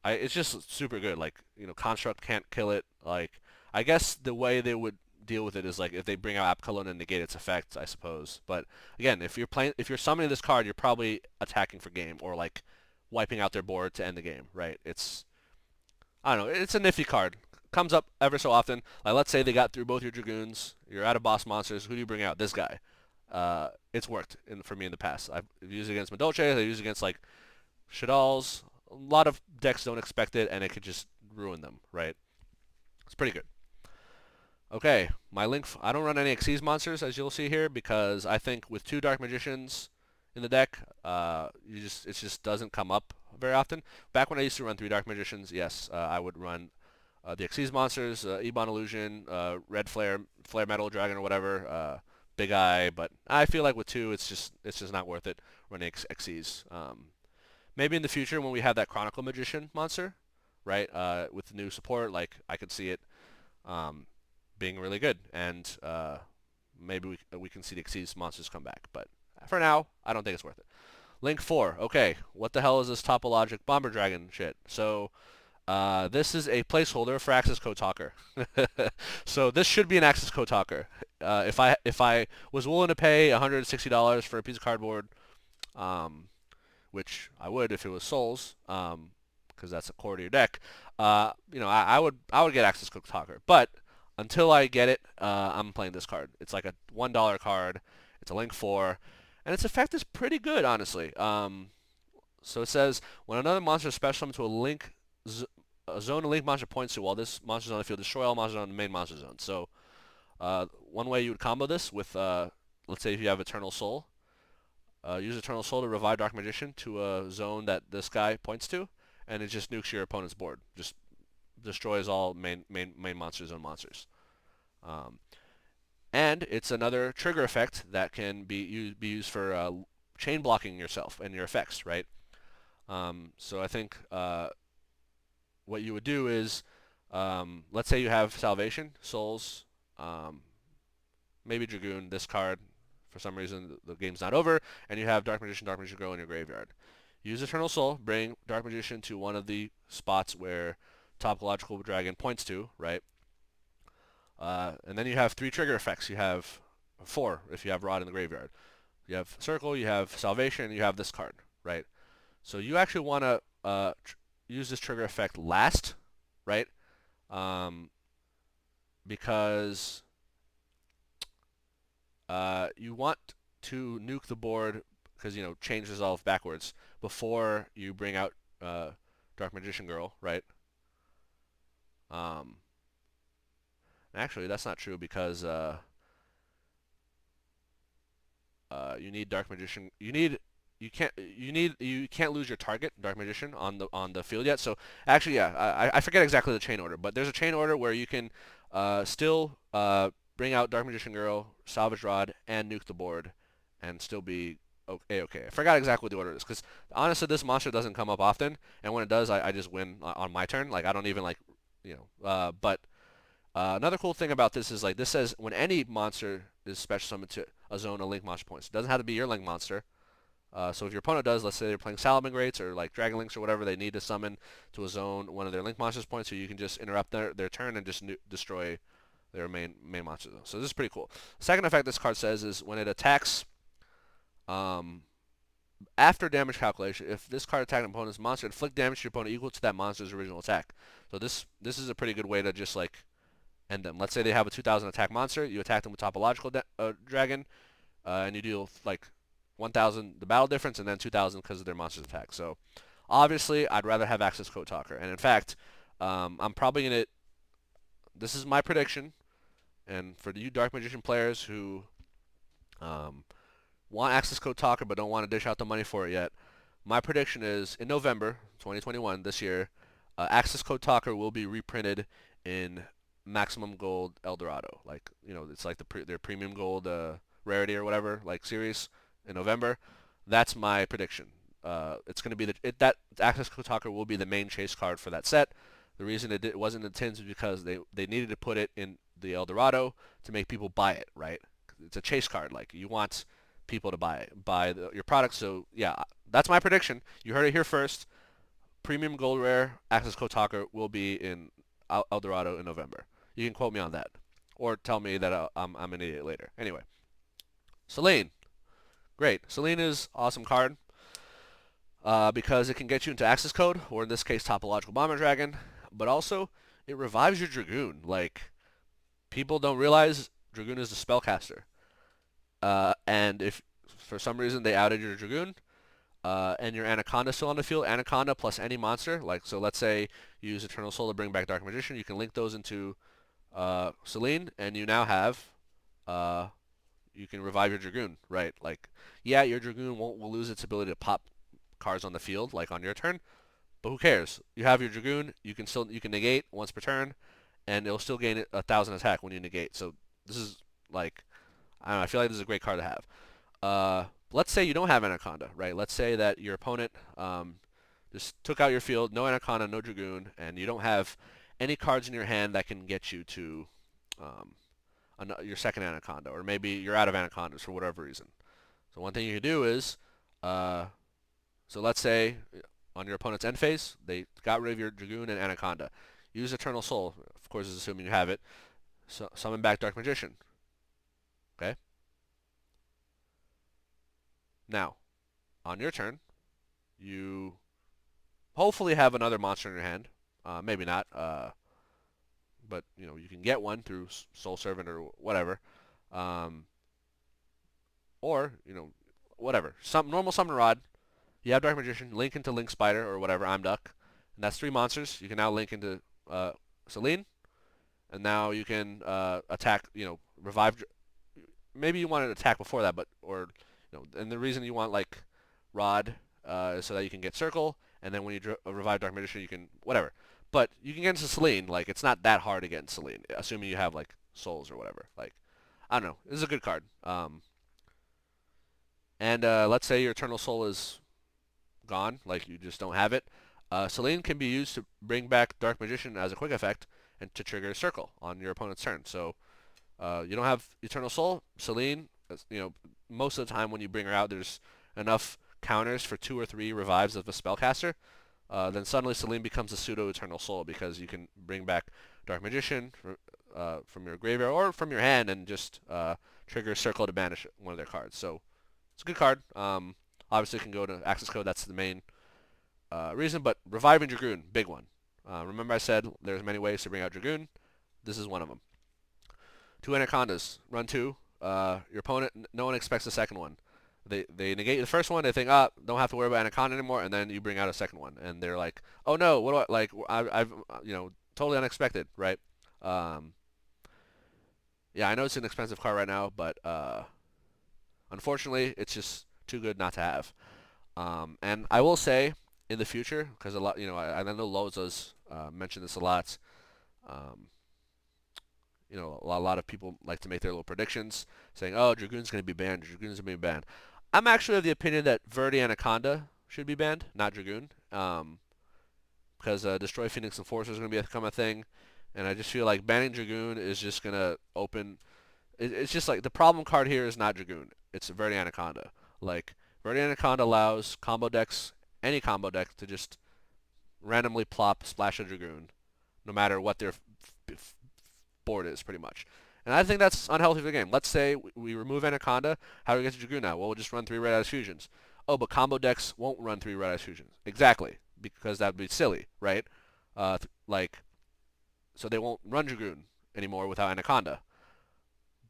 It's just super good. Like, Construct can't kill it. Like, I guess the way they would deal with it is like if they bring out Apcolon and negate its effects, I suppose. But again, if you're summoning this card, you're probably attacking for game or like wiping out their board to end the game, right? I don't know. It's a nifty card. Comes up ever so often. Like, let's say they got through both your Dragoons. You're out of boss monsters. Who do you bring out? This guy. It's worked for me in the past. I've used it against Madolche. I've used it against like Shadalls. A lot of decks don't expect it, and it could just ruin them, right? It's pretty good. Okay, my link. I don't run any Xyz monsters, as you'll see here, because I think with two Dark Magicians in the deck, it just doesn't come up very often. Back when I used to run three Dark Magicians, yes, I would run the Xyz monsters, Ebon Illusion, Red Flare Metal Dragon, or whatever, Big Eye. But I feel like with two, it's just not worth it running Xyz. Maybe in the future when we have that Chronicle Magician monster, right? With the new support, like I could see it um, being really good, and maybe we can see the Xyz monsters come back. But for now, I don't think it's worth it. Link 4. Okay, what the hell is this Topologic Bomber Dragon shit? So this is a placeholder for Access Code Talker. So this should be an Access Code Talker. If I was willing to pay $160 for a piece of cardboard, which I would if it was Souls, because that's a core to your deck. I would get Access Code Talker, but until I get it, I'm playing this card. It's like a $1 card. It's a Link 4, and its effect is pretty good, honestly. So it says when another monster is special summoned to a zone a link monster points to while this monster is on the field, destroy all monsters on the main monster zone. So one way you would combo this with, let's say if you have Eternal Soul, use Eternal Soul to revive Dark Magician to a zone that this guy points to, and it just nukes your opponent's board. Just destroys all main monster zone monsters. Um, and it's another trigger effect that can be used for chain blocking yourself and your effects, right? So I think what you would do is, let's say you have Salvation, Souls, maybe Dragoon, this card. For some reason, the game's not over, and you have Dark Magician Girl in your graveyard. Use Eternal Soul, bring Dark Magician to one of the spots where Topological Dragon points to, right? And then you have 3 trigger effects. You have 4 if you have Rod in the graveyard. You have Circle, you have Salvation, you have this card, right? So you actually want to use this trigger effect last, right? Um, because you want to nuke the board because change resolve backwards before you bring out uh, Dark Magician Girl, right? Um, actually, that's not true because you need Dark Magician. You can't lose your target Dark Magician on the field yet. So actually, yeah, I forget exactly the chain order, but there's a chain order where you can still bring out Dark Magician Girl, Salvage Rod, and nuke the board, and still be okay. Okay, I forgot exactly what the order is because honestly, this monster doesn't come up often, and when it does, I just win on my turn. Like I don't even like but. Another cool thing about this is like this says when any monster is special summoned to a zone of link monster points. It doesn't have to be your link monster. So if your opponent does, let's say they're playing Salamangreats or like Dragon Links or whatever, they need to summon to a zone one of their link monsters points, so you can just interrupt their turn and just destroy their main monster. So this is pretty cool. Second effect this card says is when it attacks um, after damage calculation, if this card attacked an opponent's monster, inflict damage to your opponent equal to that monster's original attack. So this is a pretty good way to just like end them. Let's say they have a 2,000 attack monster, you attack them with Topological Dragon, and you deal like 1,000 the battle difference and then 2,000 because of their monster's attack. So obviously, I'd rather have Access Code Talker. And in fact, I'm probably going to, this is my prediction, and for you Dark Magician players who um, want Access Code Talker but don't want to dish out the money for it yet, my prediction is in November 2021, this year, Access Code Talker will be reprinted in Maximum Gold Eldorado. Like, it's like their Premium Gold rarity or whatever, like series in November. That's my prediction. It's going to be that Access Code Talker will be the main chase card for that set. The reason it wasn't in the tins is because they needed to put it in the Eldorado to make people buy it, right? It's a chase card. Like, you want people to buy your product. So yeah, that's my prediction. You heard it here first. Premium Gold Rare Access Code Talker will be in Eldorado in November. You can quote me on that, or tell me that I'm an idiot later. Anyway, Selene, great. Selene is awesome card because it can get you into Access Code, or in this case, Topological Bomber Dragon. But also, it revives your Dragoon. Like, people don't realize Dragoon is the spellcaster. And if for some reason they outed your Dragoon, and your Anaconda still on the field, Anaconda plus any monster, like, so let's say you use Eternal Soul to bring back Dark Magician, you can link those into Selene, and you now have, you can revive your Dragoon, right? Like, yeah, your Dragoon will lose its ability to pop cards on the field, like on your turn, but who cares? You have your Dragoon, you can negate once per turn, and it'll still gain 1,000 attack when you negate. So this is like, I don't know, I feel like this is a great card to have. Let's say you don't have Anaconda, right? Let's say that your opponent just took out your field, no Anaconda, no Dragoon, and you don't have any cards in your hand that can get you to um, your second Anaconda, or maybe you're out of Anacondas for whatever reason. So one thing you can do is, so let's say on your opponent's end phase, they got rid of your Dragoon and Anaconda. Use Eternal Soul, of course, assuming you have it. So summon back Dark Magician. Okay. Now, on your turn, you hopefully have another monster in your hand. Maybe not, but you can get one through Soul Servant or whatever, um, or whatever. Some normal summon rod. You have Dark Magician, link into Link Spider or whatever. I'm Duck, and that's 3 monsters. You can now link into Selene, and now you can attack. Revive. Maybe you want to attack before that, but or and the reason you want like Rod is so that you can get Circle, and then when you revive Dark Magician, you can whatever. But you can get into Selene. Like, it's not that hard to get into Selene, assuming you have like souls or whatever. Like, I don't know. This is a good card. And let's say your Eternal Soul is gone, like you just don't have it. Selene can be used to bring back Dark Magician as a quick effect and to trigger a Circle on your opponent's turn. So you don't have Eternal Soul, Selene. Most of the time when you bring her out, there's enough counters for 2 or 3 revives of a spellcaster. Then suddenly Selene becomes a pseudo Eternal Soul because you can bring back Dark Magician from your graveyard or from your hand and just trigger a Circle to banish one of their cards. So It's a good card. Obviously, it can go to access code. That's the main reason. But reviving Dragoon, big one. Remember I said there's many ways to bring out Dragoon. This is one of them. Two Anacondas, run two. Your opponent, no one expects the second one. They negate the first one. They think, don't have to worry about Anaconda anymore, and then you bring out a second one, and they're like, oh no, what do I like? I've totally unexpected, right? Um, yeah, I know it's an expensive card right now, but unfortunately, it's just too good not to have. And I will say in the future, because a lot, I know Loza's mentioned this a lot. Um, a lot of people like to make their little predictions, saying, "Oh, Dragoon's going to be banned. Dragoon's going to be banned." I'm actually of the opinion that Verde Anaconda should be banned, not Dragoon, because Destroy Phoenix Enforcer is going to become a thing, and I just feel like banning Dragoon is just going to open. It's just like the problem card here is not Dragoon. It's Verde Anaconda. Like Verde Anaconda allows combo decks, any combo deck, to just randomly plop Splash a Dragoon, no matter what their board is, pretty much. And I think that's unhealthy for the game. Let's say we remove Anaconda. How do we get to Dragoon now? Well, we'll just run 3 Red Eyes Fusions. Oh, but combo decks won't run 3 Red Eyes Fusions. Exactly, because that would be silly, right? Like, so they won't run Dragoon anymore without Anaconda.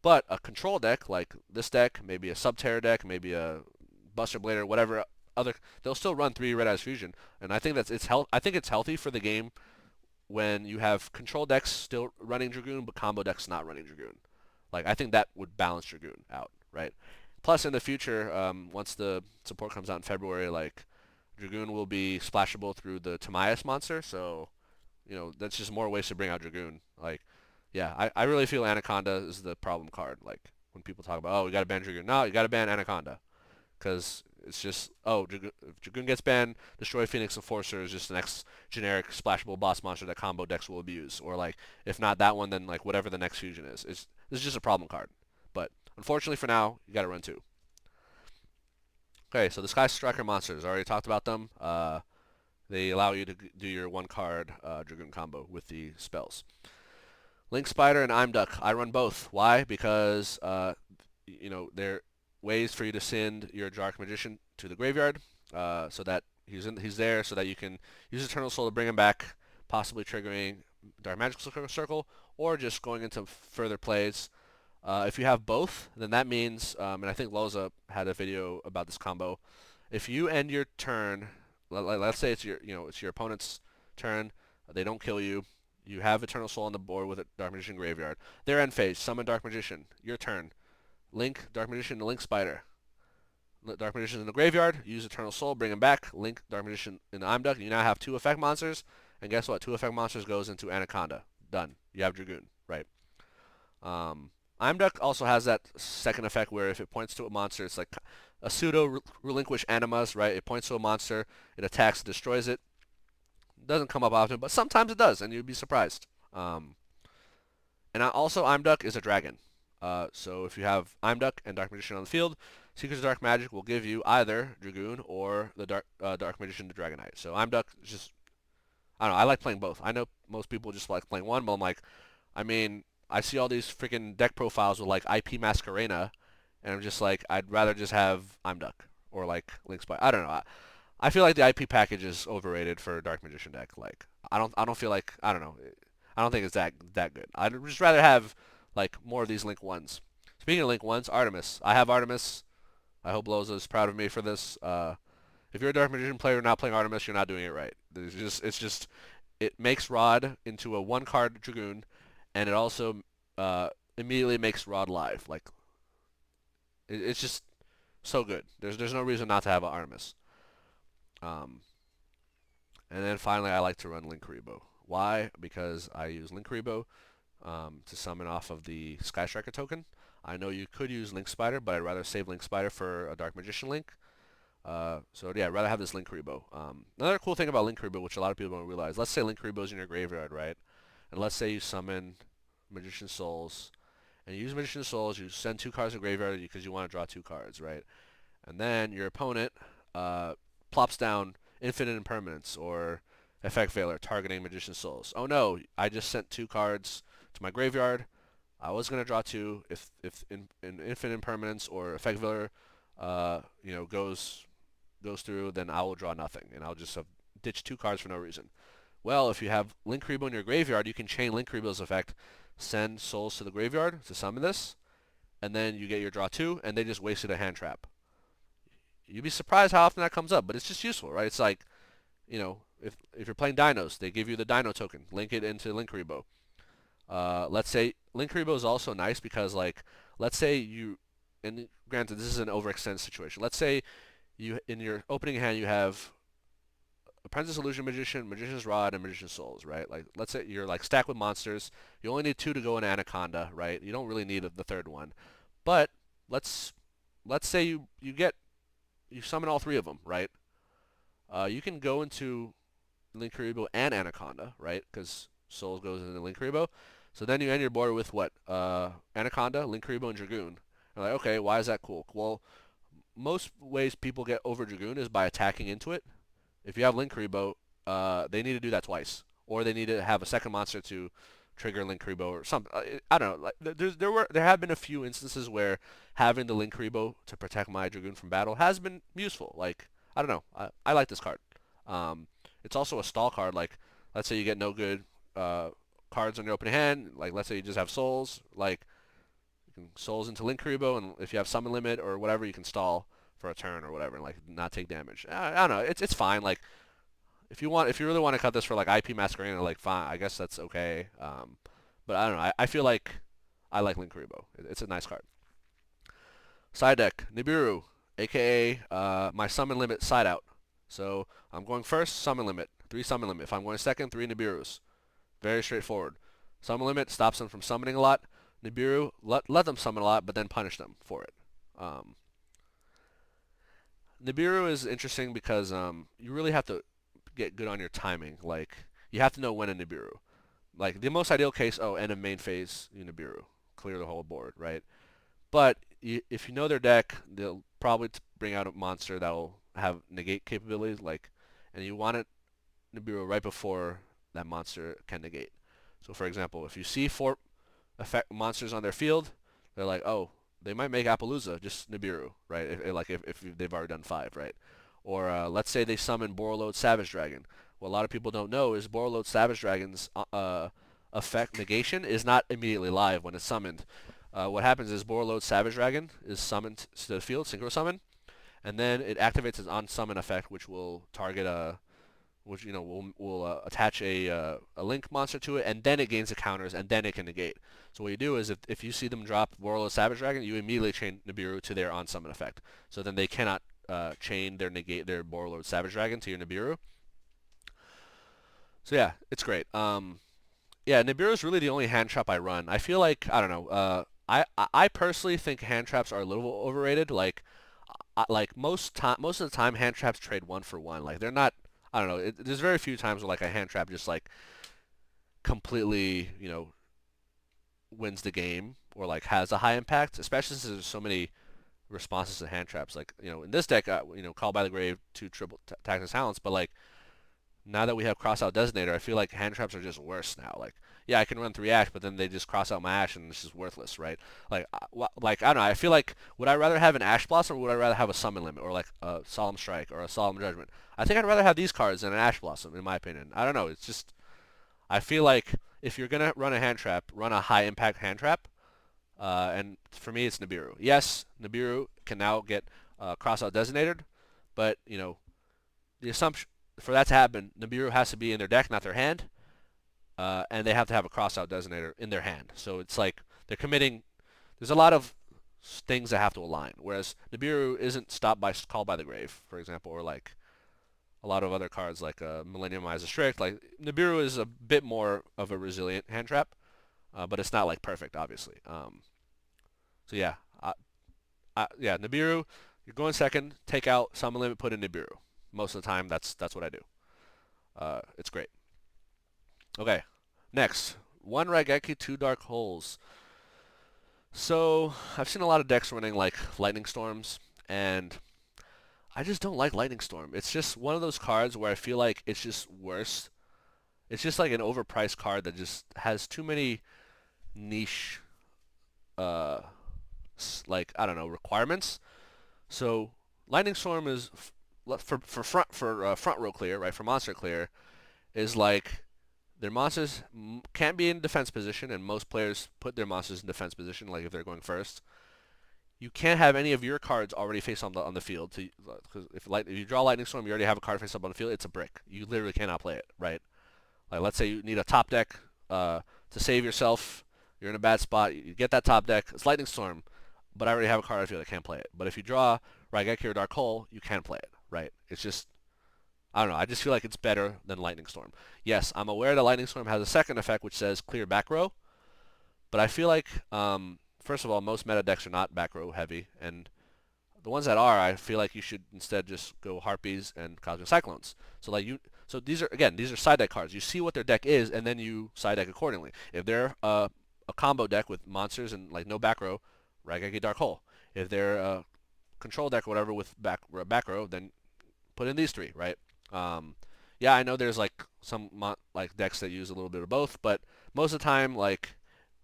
But a control deck, like this deck, maybe a Subterror deck, maybe a Buster Blader, whatever other, they'll still run 3 Red Eyes Fusion. And I think I think it's healthy for the game when you have control decks still running Dragoon, but combo decks not running Dragoon. Like, I think that would balance Dragoon out, right? Plus, in the future, once the support comes out in February, like, Dragoon will be splashable through the Timaeus monster, so, that's just more ways to bring out Dragoon. Like, yeah, I really feel Anaconda is the problem card. Like, when people talk about, oh, we gotta ban Dragoon. No, you gotta ban Anaconda. Because it's just, if Dragoon gets banned, Destroy Phoenix Enforcer is just the next generic splashable boss monster that combo decks will abuse. Or like, if not that one, then like whatever the next fusion is. This is just a problem card. But unfortunately for now, you got to run two. Okay, so the Sky Striker monsters. I already talked about them. They allow you to do your one card Dragoon combo with the spells. Link Spider and Imduck. I run both. Why? Because they're ways for you to send your Dark Magician to the graveyard, so that he's there, so that you can use Eternal Soul to bring him back, possibly triggering Dark Magical Circle, or just going into further plays. If you have both, then that means, and I think Loza had a video about this combo. If you end your turn, let's say it's your opponent's turn, they don't kill you. You have Eternal Soul on the board with a Dark Magician graveyard. Their end phase, summon Dark Magician. Your turn. Link Dark Magician to Link Spider. Dark Magician in the graveyard. Use Eternal Soul. Bring him back. Link Dark Magician in the Imduck. You now have 2 effect monsters. And guess what? 2 effect monsters goes into Anaconda. Done. You have Dragoon. Right. Imduck also has that second effect where if it points to a monster, it's like a pseudo relinquish animas. Right. It points to a monster. It attacks. Destroys it. Doesn't come up often, but sometimes it does, and you'd be surprised. And also, Imduck is a dragon. So if you have Imduck and Dark Magician on the field, Secrets of Dark Magic will give you either Dragoon or the Dark Magician to Dragonite. So Imduck is just, I don't know, I like playing both. I know most people just like playing one, but I'm like, I mean, I see all these freaking deck profiles with like IP Masquerena, and I'm just like, I'd rather just have Imduck or like Link Spy. I don't know. I feel like the IP package is overrated for Dark Magician deck. Like, I don't feel like, I don't know. I don't think it's that good. I'd just rather have like more of these Link ones. Speaking of Link ones, Artemis. I have Artemis. I hope Loza is proud of me for this. If you're a Dark Magician player not playing Artemis, you're not doing it right. It makes Rod into a 1-card Dragoon, and it also immediately makes Rod live. Like, it's just so good. There's no reason not to have an Artemis. Um, and then finally, I like to run Link Rebo. Why? Because I use Link Rebo to summon off of the Sky Striker token. I know you could use Link Spider, but I'd rather save Link Spider for a Dark Magician Link. So yeah, I'd rather have this Link Rebo. Another cool thing about Link Rebo, which a lot of people don't realize, let's say Link Rebo's in your graveyard, right? And let's say you summon Magician Souls, and you use Magician Souls, you send 2 cards to the graveyard because you want to draw 2 cards, right? And then your opponent plops down Infinite Impermanence or Effect Veiler targeting Magician Souls. Oh no, I just sent 2 cards to my graveyard. I was going to draw 2 if in Infinite Impermanence or Effect Veiler goes through, then I will draw nothing, and I'll just ditch 2 cards for no reason. Well, if you have Linkuriboh in your graveyard, you can chain Linkuriboh's effect, send souls to the graveyard to summon this, and then you get your draw 2, and they just wasted a hand trap. You'd be surprised how often that comes up, but it's just useful, right? It's like, if you're playing dinos, they give you the dino token, link it into Linkuriboh. Let's say Linkuriboh is also nice because, like, let's say and granted this is an overextended situation. Let's say you in your opening hand you have Apprentice Illusion Magician, Magician's Rod, and Magician's Souls, right? Like, let's say you're like stacked with monsters. You only need 2 to go in Anaconda, right? You don't really need the third one. But let's say you summon all 3 of them, right? You can go into Linkuriboh and Anaconda, right? Because Souls goes into Linkuriboh. So then you end your board with what? Anaconda, Linkuriboh, and Dragoon. You're like, okay, why is that cool? Well, most ways people get over Dragoon is by attacking into it. If you have Linkuriboh, they need to do that twice, or they need to have a second monster to trigger Linkuriboh or something. I don't know. Like, there have been a few instances where having the Linkuriboh to protect my Dragoon from battle has been useful. Like, I don't know. I like this card. It's also a stall card. Like, let's say you get no good cards on your opening hand. Like, let's say you just have souls. Like, you can souls into Linkuriboh, and if you have summon limit or whatever, you can stall for a turn or whatever, and like not take damage. I don't know. It's fine. Like, if you really want to cut this for like IP Masquerade, like fine, I guess that's okay. But I don't know. I feel like I like Linkuriboh. It's a nice card. Side deck Nibiru, aka my summon limit side out. So I'm going first, summon limit, 3 summon limit. If I'm going second, 3 Nibirus. Very straightforward. Summon limit stops them from summoning a lot. Nibiru, let them summon a lot, but then punish them for it. Nibiru is interesting because you really have to get good on your timing. Like, you have to know when a Nibiru. Like, the most ideal case, end of main phase, you Nibiru. Clear the whole board, right? But if you know their deck, they'll probably bring out a monster that will have negate capabilities, like, and you want it Nibiru right before that monster can negate. So, for example, if you see 4 effect monsters on their field, they're like, oh, they might make Appaloosa just Nibiru, right? If they've already done 5, right? Or let's say they summon Borreload Savage Dragon. What a lot of people don't know is Borreload Savage Dragon's effect negation is not immediately live when it's summoned. What happens is Borreload Savage Dragon is summoned to the field, synchro summon, and then it activates its on summon effect, which will target which will attach a link monster to it, and then it gains the counters, and then it can negate. So what you do is if you see them drop Borreload Savage Dragon, you immediately chain Nibiru to their on summon effect. So then they cannot chain their Borreload Savage Dragon to your Nibiru. So yeah, it's great. Yeah, Nibiru is really the only hand trap I run. I feel like I don't know. I personally think hand traps are a little overrated. Like most of the time, hand traps trade 1 for 1. Like, they're not. I don't know. There's very few times where like a hand trap just like completely wins the game or like has a high impact. Especially since there's so many responses to hand traps. Like, in this deck, Call by the Grave, 2 triple tactics talents, but like now that we have cross out designator, I feel like hand traps are just worse now. Like, yeah, I can run 3 ash, but then they just cross out my ash and it's just worthless, right? Like I don't know. I feel like, would I rather have an Ash Blossom or would I rather have a summon limit or like a Solemn Strike or a Solemn Judgment? I think I'd rather have these cards than an Ash Blossom, in my opinion. I don't know. It's just, I feel like if you're gonna run a hand trap, run a high impact hand trap. And for me, it's Nibiru. Yes, Nibiru can now get cross out designated, but the assumption for that to happen, Nibiru has to be in their deck, not their hand, and they have to have a cross-out designator in their hand. So it's like they're committing. There's a lot of things that have to align. Whereas Nibiru isn't stopped by Call by the Grave, for example, or like a lot of other cards like Millennium Eyes of Strict. Like, Nibiru is a bit more of a resilient hand trap, but it's not like perfect, obviously. So yeah, yeah, Nibiru. You're going second. Take out Summon Limit, put in Nibiru. Most of the time, that's what I do. It's great. Okay, next. 1 Raigeki, 2 Dark Holes. So, I've seen a lot of decks running like Lightning Storms, and I just don't like Lightning Storm. It's just one of those cards where I feel like it's just worse. It's just like an overpriced card that just has too many niche, like, I don't know, requirements. So Lightning Storm is for front row clear, right? For monster clear is like their monsters can't be in defense position, and most players put their monsters in defense position, like if they're going first. You can't have any of your cards already face on the field. Because if you draw Lightning Storm, you already have a card face up on the field. It's a brick. You literally cannot play it, right? Like let's say you need a top deck to save yourself. You're in a bad spot. You get that top deck. It's Lightning Storm, but I already have a card on the field. I can't play it. But if you draw Raigeki or Dark Hole, you can play it, right? It's just I don't know. I just feel like it's better than Lightning Storm. Yes, I'm aware that Lightning Storm has a second effect which says clear back row, but I feel like first of all, most meta decks are not back row heavy, and the ones that are, I feel like you should instead just go Harpies and Cosmic Cyclones. So these are side deck cards. You see what their deck is, and then you side deck accordingly. If they're a combo deck with monsters and like no back row, Raigeki Dark Hole. If they're a control deck or whatever with back row, then put in these three, right? Um, yeah, I know there's like some like decks that use a little bit of both, but most of the time, like,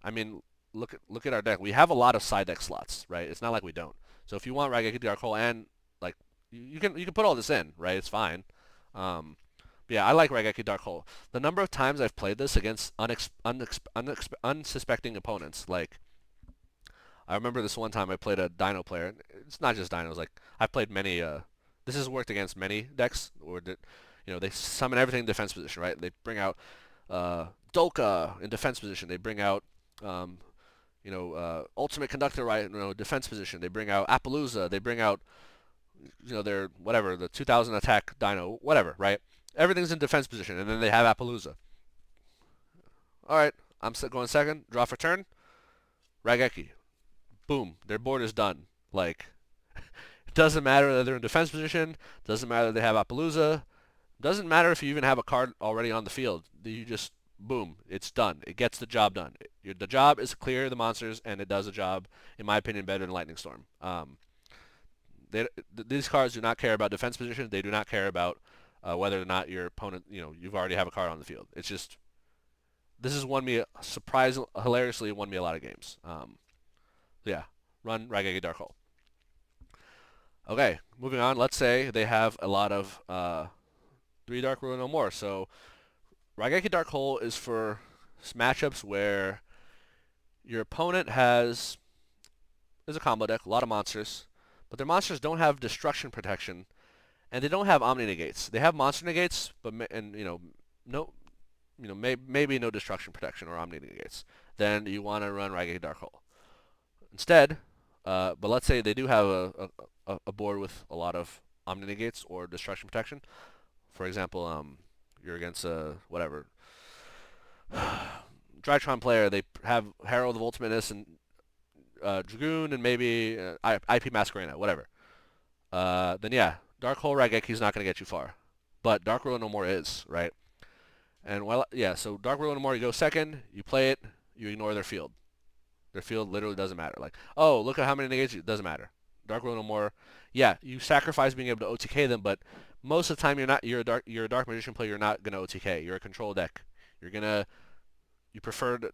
I mean, look at our deck. We have a lot of side deck slots, right? It's not like we don't. So if you want Raigeki Dark Hole and like you can put all this in, right? It's fine. Um, yeah, I like Raigeki Dark Hole. The number of times I've played this against unsuspecting opponents, like I remember this one time I played a Dino player. It's not just Dinos. Like I've played many. This has worked against many decks where they summon everything in defense position, right? They bring out Dolka in defense position. They bring out Ultimate Conductor, right? Defense position. They bring out Appaloosa. They bring out their whatever the 2000 attack Dino, whatever, right? Everything's in defense position, and then they have Appaloosa. All right, I'm going second. Draw for turn. Raigeki. Boom. Their board is done. Like it doesn't matter that they're in defense position. Doesn't matter that they have Appaloosa. Doesn't matter if you even have a card already on the field. You just boom, it's done. It gets the job done. The job is to clear the monsters, and it does the job, in my opinion, better than Lightning Storm. These cards do not care about defense position. They do not care about whether or not your opponent, you've already have a card on the field. It's just this has won me surprisingly, hilariously won me a lot of games. Yeah, run Raigeki Dark Hole. Okay, moving on. Let's say they have a lot of 3 Dark Ruler no more. So Raigeki Dark Hole is for matchups where your opponent is a combo deck, a lot of monsters, but their monsters don't have destruction protection, and they don't have Omni negates. They have monster negates, but no, maybe no destruction protection or Omni negates. Then you want to run Raigeki Dark Hole instead. But let's say they do have a board with a lot of Omni negates or destruction protection. For example, you're against whatever Drytron player. They have Herald of Ultimateness and Dragoon and maybe IP Masquerena, whatever. Then yeah, Dark Hole Raigeki is not going to get you far, but Dark Ruler no more is, right? And so Dark Ruler no more. You go second, you play it, you ignore their field. Their field literally doesn't matter. Like, oh, look at how many negates. It doesn't matter. Dark Ruler no more. Yeah, you sacrifice being able to OTK them, but most of the time you're a dark magician player. You're not gonna OTK. You're a control deck. You prefer to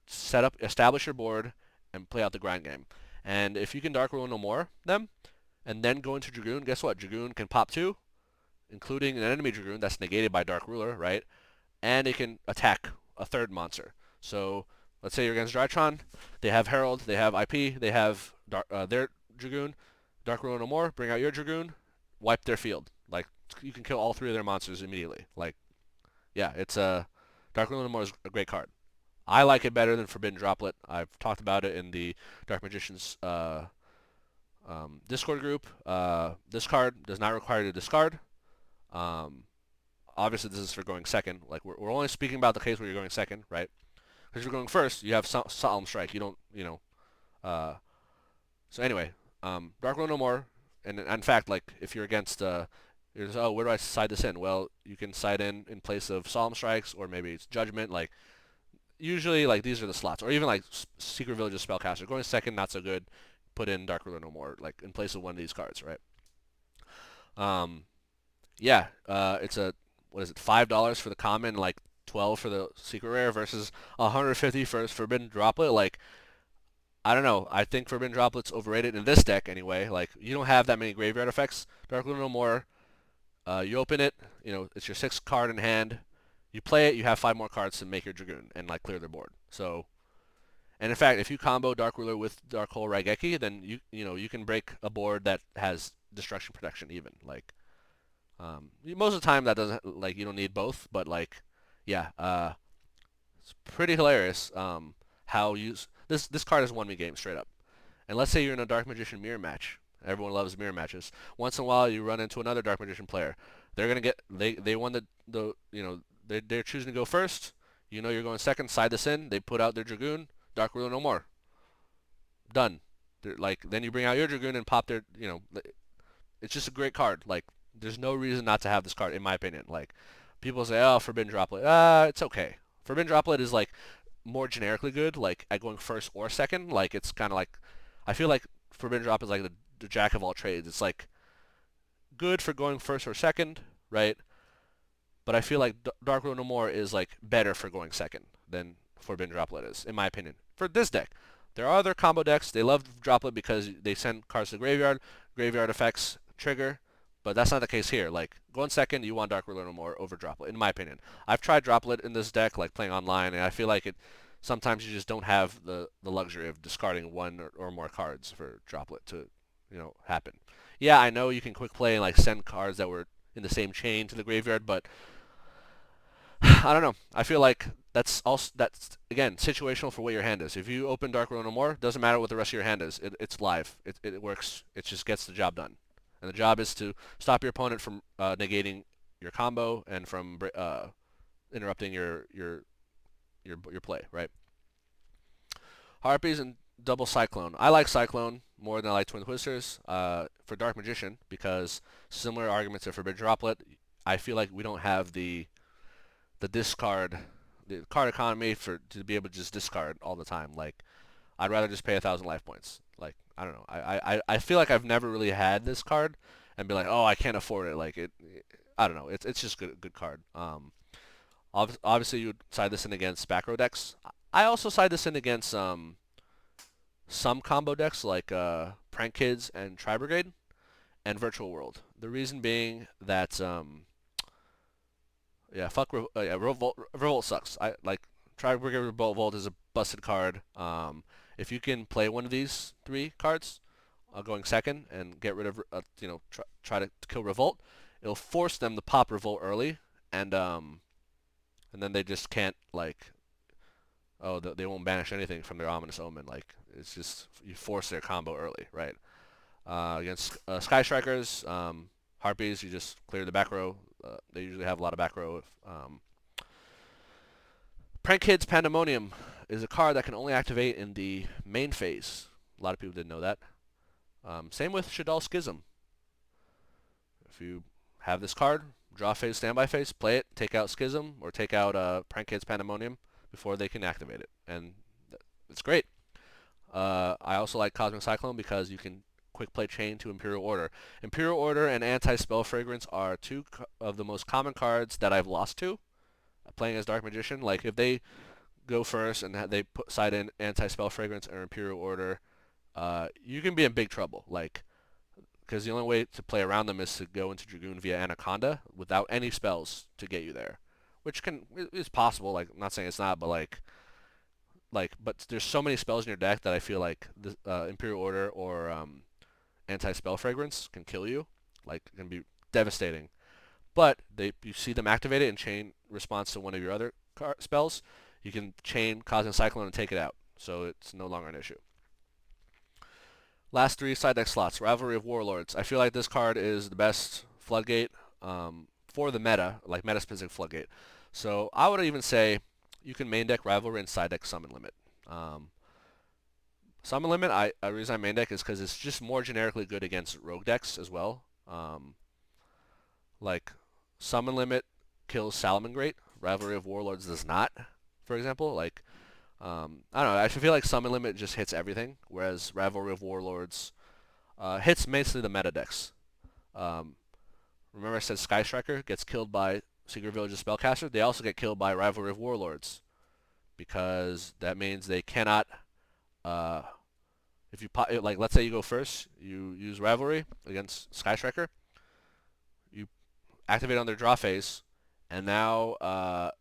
establish your board, and play out the grind game. And if you can Dark Ruler no more them, and then go into Dragoon, guess what? Dragoon can pop 2, including an enemy Dragoon that's negated by Dark Ruler, right? And it can attack a third monster. So let's say you're against Drytron. They have Herald, they have IP, they have their Dragoon. Dark Ruler no more. Bring out your Dragoon. Wipe their field. Like you can kill all 3 of their monsters immediately. Like yeah, it's Dark Ruler no more is a great card. I like it better than Forbidden Droplet. I've talked about it in the Dark Magicians Discord group. This card does not require you to discard. Um, Obviously, this is for going second. Like we're only speaking about the case where you're going second, right? Because you're going first, you have Solemn Strike. You don't, So anyway, Dark Ruler no more. And in fact, like if you're against, you're just, oh, where do I side this in? Well, you can side in place of Solemn Strikes, or maybe it's Judgment. Like usually, like these are the slots, or even like Secret Village's Spellcaster. Going second, not so good. Put in Dark Ruler no more, like in place of one of these cards, right? Um, yeah, it's a what is it? $5 for the common, like 12 for the secret rare versus 150 for Forbidden Droplet. Like I don't know. I think Forbidden Droplet's overrated in this deck anyway. Like, you don't have that many graveyard effects. Dark Luna no more. You open it, it's your sixth card in hand. You play it, you have five more cards to make your Dragoon and like clear their board. So, and in fact, if you combo Dark Ruler with Dark Hole Raigeki, then you can break a board that has destruction protection even. Like, most of the time that doesn't like you don't need both, but like, yeah, it's pretty hilarious. How you this card has won me games straight up. And let's say you're in a Dark Magician mirror match. Everyone loves mirror matches. Once in a while, you run into another Dark Magician player. They're gonna get they won the they're choosing to go first. You know you're going second. Side this in. They put out their Dragoon. Dark Ruler no more. Done. Like then you bring out your Dragoon and pop their it's just a great card. Like there's no reason not to have this card in my opinion. Like people say, oh, Forbidden Droplet. It's okay. Forbidden Droplet is like more generically good, like at going first or second. Like it's kind of like I feel like Forbidden Drop is like the jack of all trades. It's like good for going first or second, right? But I feel like Dark Ruler No More is like better for going second than Forbidden Droplet is, in my opinion. For this deck, there are other combo decks. They love Droplet because they send cards to the graveyard. Graveyard effects trigger, but that's not the case here. Like going second, you want Dark Ruler No More over Droplet, in my opinion. I've tried Droplet in this deck, like playing online, and I feel like it. Sometimes you just don't have the luxury of discarding one or more cards for Droplet to, happen. Yeah, I know you can quick play and like send cards that were in the same chain to the graveyard, but I don't know. I feel like that's again situational for what your hand is. If you open Dark Ruler No More, doesn't matter what the rest of your hand is. It's live. It works. It just gets the job done. And the job is to stop your opponent from negating your combo and from interrupting your play. Right. Harpies and double Cyclone. I like Cyclone more than I like Twin Twisters for Dark Magician because similar arguments to Forbidden Droplet. I feel like we don't have the discard, the card economy to be able to just discard all the time. Like I'd rather just pay 1,000 life points. Like I don't know. I feel like I've never really had this card and be like, oh, I can't afford it. Like I don't know. It's just good card. Obviously you would side this in against back row decks. I also side this in against some combo decks like Prank Kids and Tri Brigade and Virtual World. The reason being that yeah, fuck yeah, Revolt sucks. I like Tri Brigade Revolt is a busted card. If you can play one of these three cards, going second and get rid of try to kill Revolt, it'll force them to pop Revolt early and then they just can't like they won't banish anything from their Ominous Omen. Like it's just you force their combo early, right? Against Sky Strikers, Harpies, you just clear the back row. They usually have a lot of back row. Prank Kids Pandemonium is a card that can only activate in the main phase. A lot of people didn't know that. Same with Shadal Schism. If you have this card, draw phase, standby phase, play it, take out Schism, or take out Prank Kids Pandemonium before they can activate it. And it's great. I also like Cosmic Cyclone because you can quick play chain to Imperial Order. Imperial Order and Anti-Spell Fragrance are two of the most common cards that I've lost to playing as Dark Magician. Like if they go first and they put side in Anti-Spell Fragrance or Imperial Order, you can be in big trouble. Like because the only way to play around them is to go into Dragoon via Anaconda without any spells to get you there, which is possible. Like I'm not saying it's not, but but there's so many spells in your deck that I feel like the Imperial Order or Anti-Spell Fragrance can kill you. Like it can be devastating. But you see them activate it and chain response to one of your other spells. You can chain Cosmic Cyclone and take it out, so it's no longer an issue. Last three side deck slots. Rivalry of Warlords. I feel like this card is the best Floodgate for the meta, like meta-specific Floodgate. So I would even say you can main deck Rivalry and side deck Summon Limit. Summon Limit, the reason I main deck is because it's just more generically good against rogue decks as well. Like Summon Limit kills Salamangreat. Rivalry of Warlords does not, for example. Like I don't know. I feel like Summon Limit just hits everything, whereas Rivalry of Warlords hits mostly the meta decks. Remember I said Sky Striker gets killed by Secret Village's Spellcaster? They also get killed by Rivalry of Warlords because that means they cannot If you like, let's say you go first, you use Rivalry against Sky Striker, you activate on their draw phase, and now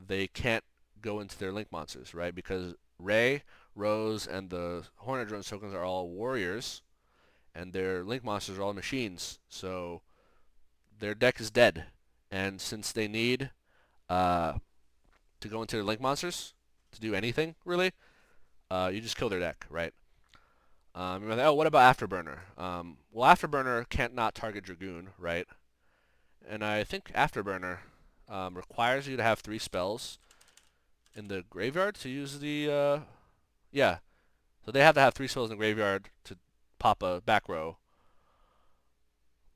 they can't go into their link monsters, right? Because Ray, Rose, and the Hornet Drone tokens are all warriors, and their link monsters are all machines. So their deck is dead. And since they need uh, to go into their link monsters to do anything, really, you just kill their deck, right? Oh, what about Afterburner? Well, Afterburner can't not target Dragoon, right? And I think Afterburner requires you to have 3 spells in the graveyard to use the yeah. So they have to have 3 spells in the graveyard to pop a back row,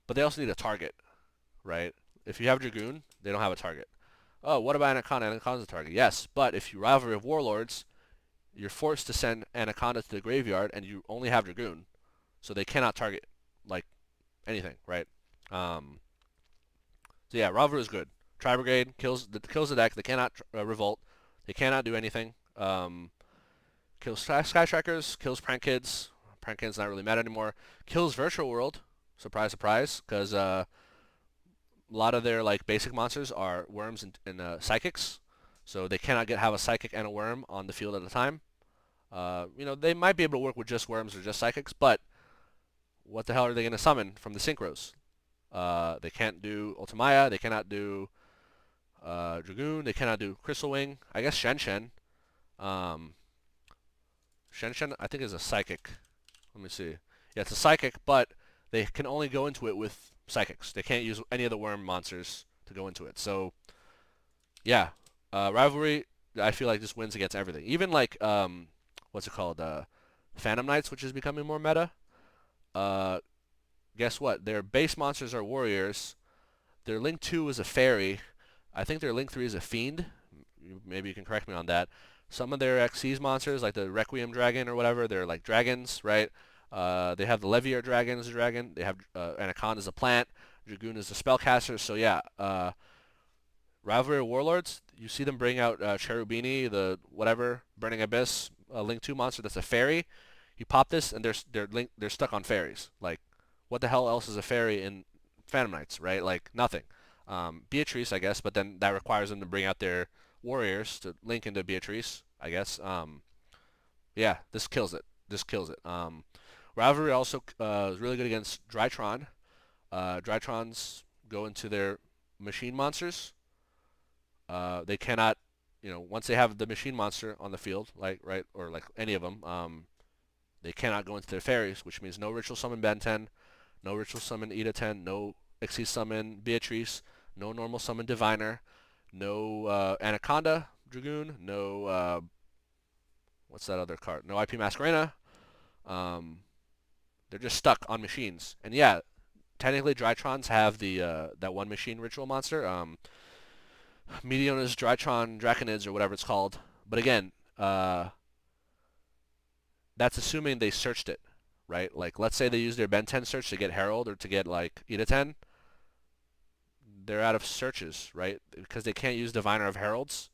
but they also need a target, right? If you have Dragoon, they don't have a target. Oh, what about Anaconda? Anaconda's a target. Yes, but if you Rivalry of Warlords, you're forced to send Anaconda to the graveyard, and you only have Dragoon, so they cannot target like anything, right? Um, so yeah, Rivalry is good. Tri Brigade kills the deck. They cannot revolt. They cannot do anything. Kills Sky Strikers. Kills Prank Kids. Prank Kids not really mad anymore. Kills Virtual World. Surprise, surprise, because a lot of their like basic monsters are worms and psychics, so they cannot have a psychic and a worm on the field at a time. They might be able to work with just worms or just psychics, but what the hell are they going to summon from the synchros? They can't do Ultimaya. They cannot do Dragoon. They cannot do Crystal Wing. I guess Shen Shen. Shen Shen, I think, is a psychic. Let me see. Yeah, it's a psychic, but they can only go into it with psychics. They can't use any of the worm monsters to go into it. So, yeah, Rivalry, I feel like just wins against everything. Even like, what's it called? Phantom Knights, which is becoming more meta. Uh, guess what? Their base monsters are warriors. Their Link 2 is a fairy. I think their Link 3 is a fiend. Maybe you can correct me on that. Some of their Xyz monsters, like the Requiem Dragon or whatever, they're like dragons, right? They have the Levier Dragon as a dragon. They have Anaconda as a plant. Dragoon is a spellcaster. So yeah, Rivalry of Warlords, you see them bring out Cherubini, the whatever, Burning Abyss, Link 2 monster that's a fairy. You pop this, and they're stuck on fairies. Like, what the hell else is a fairy in Phantom Knights, right? Like, nothing. Beatrice, I guess, but then that requires them to bring out their warriors to link into Beatrice, I guess. Yeah, this kills it. This kills it. Rivalry also is really good against Drytron. Drytrons go into their machine monsters. They cannot, once they have the machine monster on the field, like right or like any of them, they cannot go into their fairies, which means no ritual summon Ben 10, no ritual summon Ida 10, no Xyz summon Beatrice, no normal summon Diviner, no Anaconda Dragoon, no what's that other card? No IP Masquerena. They're just stuck on machines. And yeah, technically Drytrons have the that one machine ritual monster. Mediona's Drytron Draconids or whatever it's called. But again, that's assuming they searched it, right? Like, let's say they use their Ben 10 search to get Herald or to get like Ida 10. They're out of searches, right? Because they can't use Diviner of Heralds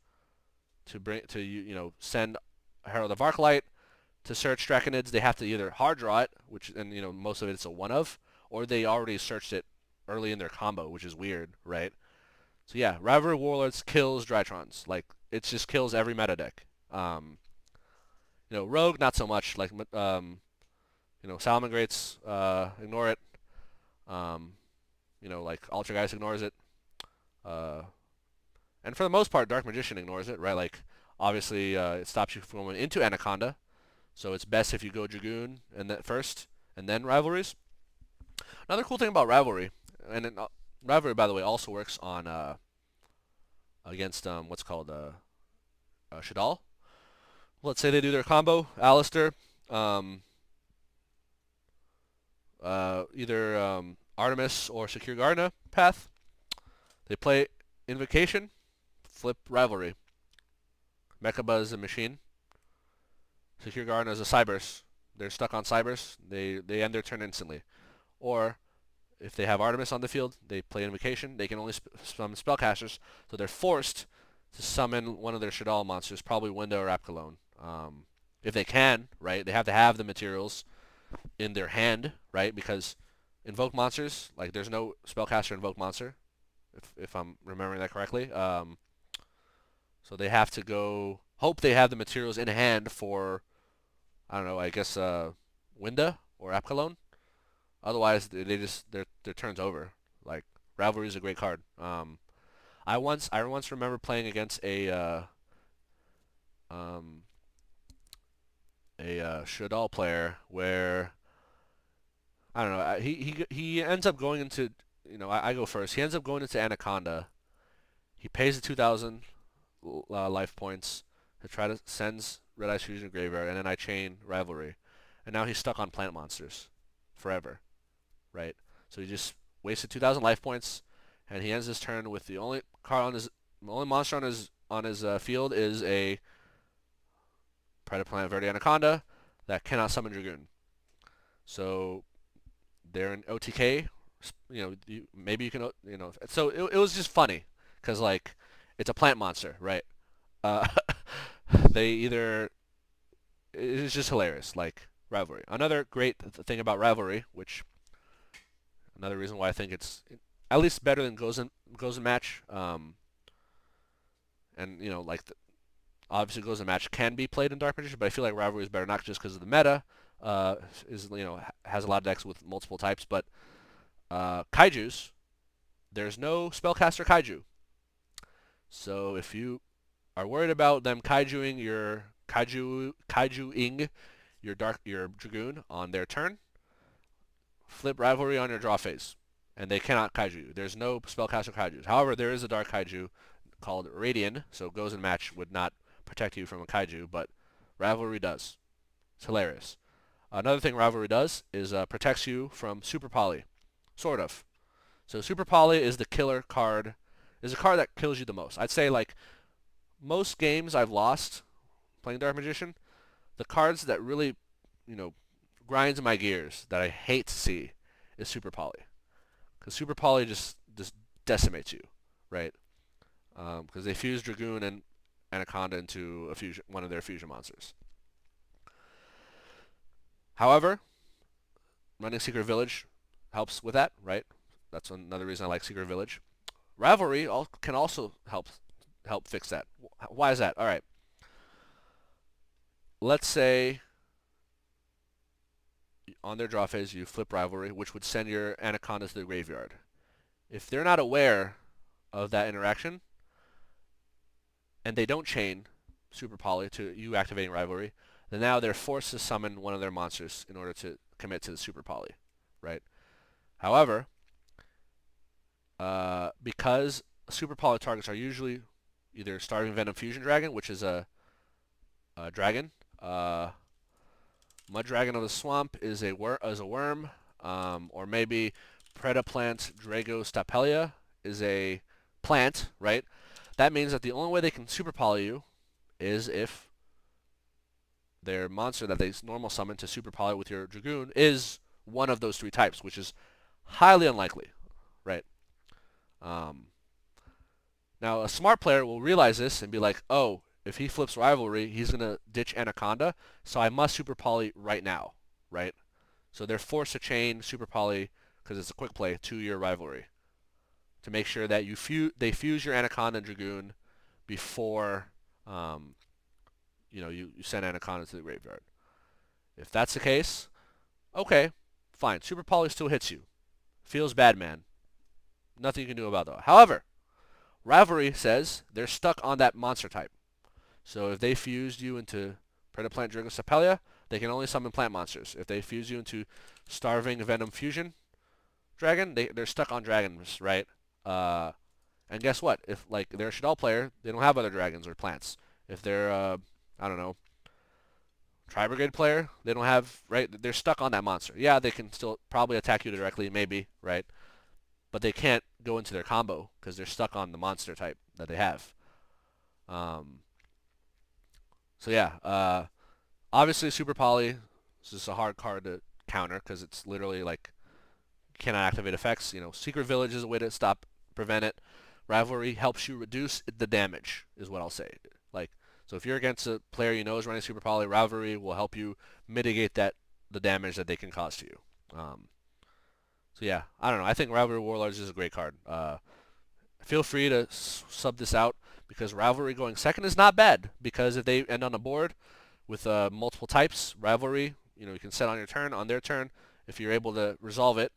to send Herald of Arclight to search Draconids. They have to either hard draw it, and most of it's a one of, or they already searched it early in their combo, which is weird, right? So yeah, Rivalry Warlords kills Drytrons. Like, it just kills every meta deck. Rogue not so much. Like Salamangreats, ignore it. Like Ultra Geist ignores it. And for the most part, Dark Magician ignores it, right? Like, obviously, it stops you from going into Anaconda, so it's best if you go Dragoon and then first, and then Rivalries. Another cool thing about Rivalry, and Rivalry, by the way, also works on against what's called Shadal. Let's say they do their combo, Alistair, either Artemis or Secure Gardener path. They play Invocation, flip Rivalry. Mechaba is a machine. Secure Gardener is a Cybers. They're stuck on Cybers. They end their turn instantly. Or, if they have Artemis on the field, they play Invocation. They can only summon spellcasters, so they're forced to summon one of their Shadal monsters, probably Winda or Apkalone. if they can, right? They have to have the materials in their hand, right? Because invoke monsters, like there's no spellcaster invoke monster, if I'm remembering that correctly. So they have to go hope they have the materials in hand for I don't know, I guess Winda or Apkalon. Otherwise, they just their turn's over. Like Ravelry is a great card. I once remember playing against um, a Shadal player where I don't know. He ends up going into I go first. He ends up going into Anaconda. He pays the 2,000 life points to try to sends Red Eyes Fusion Graveyard, and then I chain Rivalry, and now he's stuck on plant monsters forever, right? So he just wasted 2,000 life points, and he ends his turn with the only card on his the only monster on his field is a Predaplant Verde Anaconda that cannot summon Dragoon. So they're in OTK. Maybe you can So it was just funny because like it's a plant monster, right? Uh, they either it's just hilarious, like Rivalry. Another great thing about Rivalry, which another reason why I think it's at least better than goes in match. And like obviously goes in match can be played in Dark Magician, but I feel like Rivalry is better not just because of the meta. Is has a lot of decks with multiple types, but Kaiju's there's no spellcaster Kaiju. So if you are worried about them Kaijuing Kaijuing your Dragoon on their turn, flip Rivalry on your draw phase, and they cannot Kaiju you. There's no spellcaster Kaijus. However, there is a Dark Kaiju called Radian, so goes in match would not protect you from a Kaiju, but Rivalry does. It's hilarious. Another thing Rivalry does is protects you from Super Poly, sort of. So Super Poly is the killer card, is a card that kills you the most. I'd say like most games I've lost playing Dark Magician, the cards that really, you know, grinds my gears that I hate to see is Super Poly. Because Super Poly just decimates you, right? Because they fuse Dragoon and Anaconda into one of their fusion monsters. However, running Secret Village helps with that, right? That's another reason I like Secret Village. Rivalry can also help fix that. Why is that? All right. Let's say on their draw phase you flip Rivalry, which would send your Anacondas to the graveyard. If they're not aware of that interaction and they don't chain Super Poly to you activating Rivalry, then now they're forced to summon one of their monsters in order to commit to the Super Poly, right? However, because Super Poly targets are usually either Starving Venom Fusion Dragon, which is a dragon, Mud Dragon of the Swamp is a worm, or maybe Predaplant Dragostapelia is a plant, right? That means that the only way they can Super Poly you is if their monster that they normal summon to Super Poly with your Dragoon is one of those three types, which is highly unlikely, right? Um, Now, a smart player will realize this and be like, oh, if he flips Rivalry, he's going to ditch Anaconda, so I must Super Poly right now, right? So they're forced to chain Super Poly, because it's a quick play, to your Rivalry to make sure that they fuse your Anaconda and Dragoon before you send Anaconda to the graveyard. If that's the case, okay, fine. Super Poly still hits you. Feels bad, man. Nothing you can do about that. However, Rivalry says they're stuck on that monster type. So if they fused you into Predaplant Dragostapelia, they can only summon plant monsters. If they fuse you into Starving Venom Fusion Dragon, they're stuck on dragons, right? And guess what? If like they're a Shadal player, they don't have other dragons or plants. If they're I don't know, Tri-Brigade player, they don't have, right? They're stuck on that monster. Yeah, they can still probably attack you directly, maybe, right? But they can't go into their combo because they're stuck on the monster type that they have. Um, so yeah, obviously Super Poly is just a hard card to counter because it's literally like cannot activate effects. Secret Village is a way to prevent it. Rivalry helps you reduce the damage, is what I'll say. Like So if you're against a player you know is running Super Poly, Rivalry will help you mitigate the damage that they can cause to you. Um, so yeah, I don't know. I think Rivalry Warlords is a great card. Feel free to sub this out because Rivalry going second is not bad because if they end on the board with multiple types, Rivalry, you can set on your turn, on their turn. If you're able to resolve it,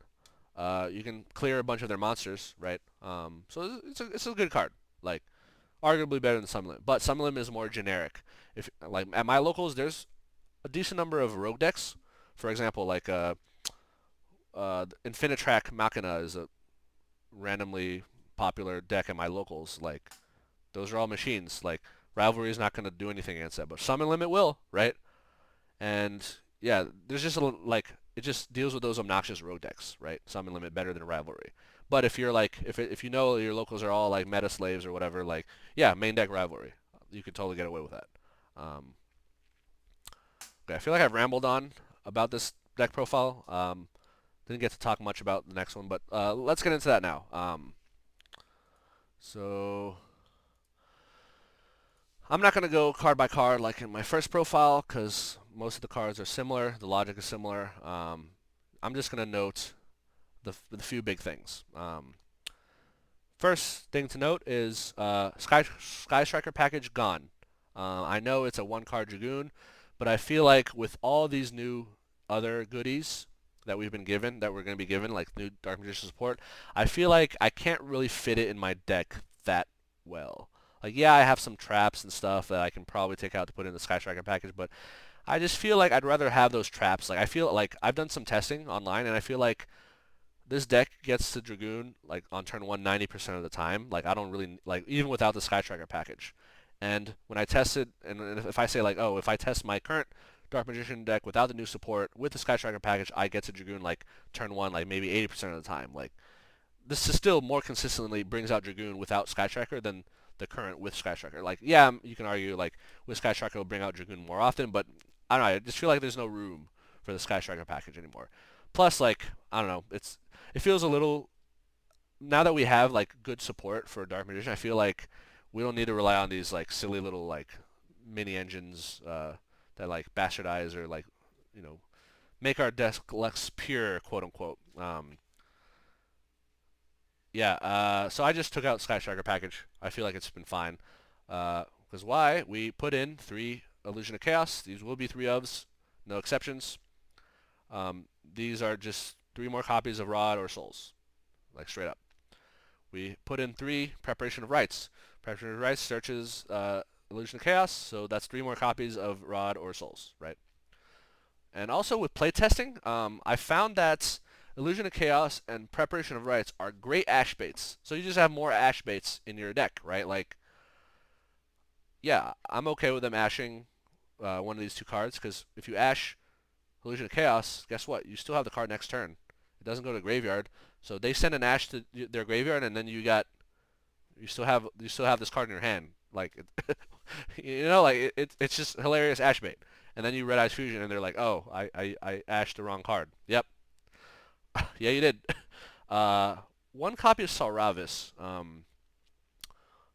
you can clear a bunch of their monsters, right? So it's a good card. Like, arguably better than Summon Limit. But Summon Limit is more generic. If like at my locals, there's a decent number of rogue decks. For example, like Infinitrack Machina is a randomly popular deck at my locals. Like those are all machines. Like Rivalry is not going to do anything against that, but Summon Limit will, right? And yeah, there's just like it just deals with those obnoxious rogue decks, right? Summon Limit better than Rivalry. But if you're like if you know your locals are all like meta slaves or whatever, like yeah, main deck Rivalry, you could totally get away with that. Um, okay, I feel like I've rambled on about this deck profile. Didn't get to talk much about the next one, but let's get into that now. So I'm not going to go card by card like in my first profile because most of the cards are similar. The logic is similar. I'm just going to note the few big things. First thing to note is Sky Striker package gone. I know it's a one card Dragoon, but I feel like with all these new other goodies that we've been given, that we're going to be given, like new Dark Magician support, I feel like I can't really fit it in my deck that well. Like, yeah, I have some traps and stuff that I can probably take out to put in the Sky Striker package, but I just feel like I'd rather have those traps. Like, I feel like I've done some testing online, and I feel like this deck gets to Dragoon like on turn one 90% of the time. Like I don't really like even without the Sky Striker package. And when I tested, and if I say like, oh, if I test my current Dark Magician deck without the new support with the Sky Striker package, I get to Dragoon like turn one like maybe 80% of the time. Like this is still more consistently brings out Dragoon without Sky Striker than the current with Sky Striker. Like yeah, you can argue like with Sky Striker will bring out Dragoon more often, but I don't know. I just feel like there's no room for the Sky Striker package anymore. Plus, like I don't know, it feels a little now that we have like good support for Dark Magician. I feel like we don't need to rely on these like silly little like mini engines that like bastardize or like you know make our deck less pure, quote unquote. Yeah. So I just took out Sky Striker package. I feel like it's been fine. Because why? We put in three Illusion of Chaos. These will be three ofs, no exceptions. These are just three more copies of Rod or Souls, like straight up. We put in three Preparation of Rites. Preparation of Rites searches Illusion of Chaos, so that's three more copies of Rod or Souls, right? And also with playtesting, I found that Illusion of Chaos and Preparation of Rites are great ash baits. So you just have more ash baits in your deck, right? Like, yeah, I'm okay with them ashing one of these two cards because if you ash Illusion of Chaos, guess what? You still have the card next turn. It doesn't go to graveyard, so they send an ash to their graveyard, and then you still have this card in your hand. Like, like it's just hilarious ash bait. And then you red eyes fusion, and they're like, oh, I ashed the wrong card. Yep, yeah, you did. Uh, one copy of Salravis.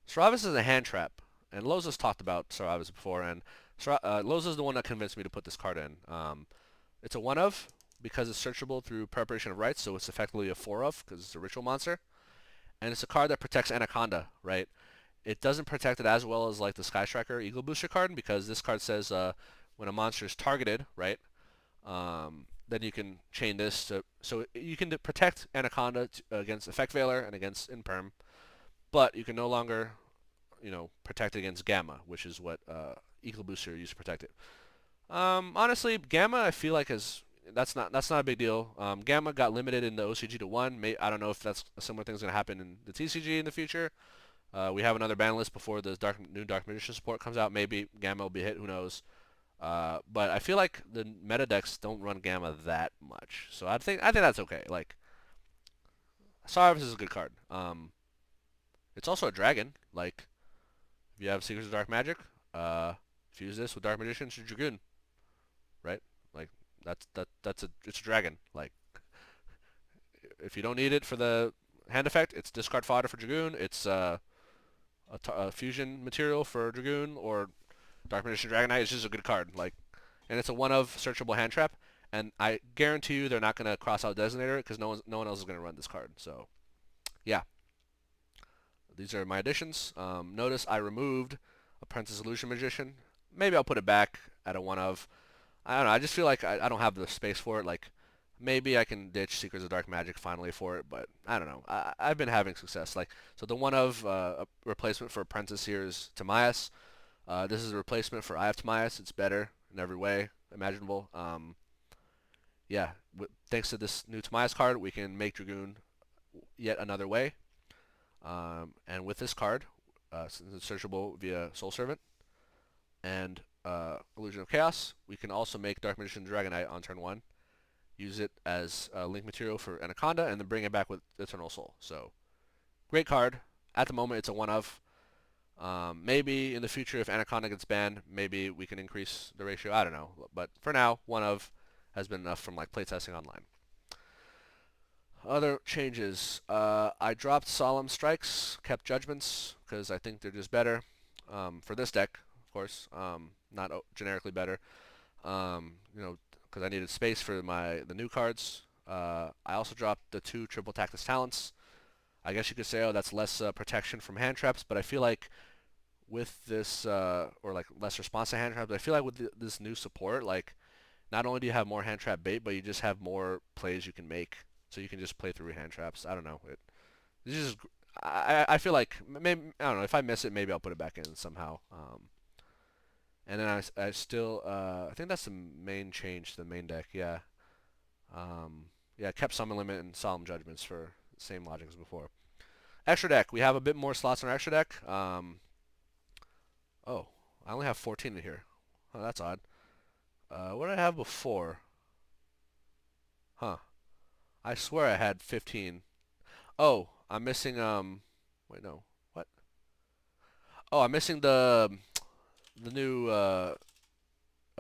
Salravis is a hand trap, and Loza's talked about Salravis before, and Loza's the one that convinced me to put this card in. It's a one of because it's searchable through Preparation of Rites, so it's effectively a four of because it's a ritual monster, and it's a card that protects Anaconda, right? It doesn't protect it as well as like the Sky Striker Eagle Booster card because this card says when a monster is targeted, right? Then you can chain this to so you can protect Anaconda against Effect Veiler and against Imperm, but you can no longer protect it against Gamma, which is what Eagle Booster used to protect it. Honestly, Gamma I feel like is that's not a big deal. Gamma got limited in the OCG to one. I don't know if that's a similar thing's gonna happen in the TCG in the future. We have another ban list before the new Dark Magician support comes out. Maybe Gamma will be hit. Who knows? But I feel like the meta decks don't run Gamma that much, so I think that's okay. Like, Sarvis is a good card. It's also a dragon. Like, if you have Secrets of Dark Magic, fuse this with Dark Magician to Dragoon, right? Like, it's a dragon. Like, if you don't need it for the hand effect, it's discard fodder for Dragoon. It's a fusion material for Dragoon, or Dark Magician Dragonite is just a good card. Like, and it's a one of searchable hand trap, and I guarantee you they're not gonna cross out Designator because no one else is gonna run this card. So yeah, these are my additions. Notice I removed Apprentice Illusion Magician. Maybe I'll put it back at a one of. I don't know. I just feel like I don't have the space for it. Like maybe I can ditch Secrets of Dark Magic finally for it, but I don't know. I've been having success. Like so, the one of a replacement for Apprentice here is Timaeus. This is a replacement for I have Timaeus. It's better in every way imaginable. Yeah, thanks to this new Timaeus card, we can make Dragoon yet another way. And with this card, since it's searchable via Soul Servant and Illusion of Chaos, we can also make Dark Magician Dragonite on turn 1, use it as link material for Anaconda, and then bring it back with Eternal Soul. So, great card. At the moment, it's a one of. Maybe in the future, if Anaconda gets banned, maybe we can increase the ratio. I don't know. But for now, one of has been enough from like playtesting online. Other changes. I dropped Solemn Strikes, kept Judgments, because I think they're just better. For this deck, of course. Not generically better. Because I needed space for the new cards. I also dropped the 2 Triple Tactus Talents. I guess you could say, oh, that's less protection from hand traps, but I feel like with this, or like less response to hand traps, but I feel like with this new support, like not only do you have more hand trap bait, but you just have more plays you can make, so you can just play through hand traps. I don't know. It's just I feel like maybe I don't know if I miss it, maybe I'll put it back in somehow. And then I still I think that's the main change to the main deck. Yeah. Yeah, kept Summon Limit and Solemn Judgments for the same logic as before. Extra deck. We have a bit more slots in our extra deck. Oh, I only have 14 in here. Oh, that's odd. What did I have before? Huh. I swear I had 15. Oh, I'm missing, wait, no. What? Oh, I'm missing the new,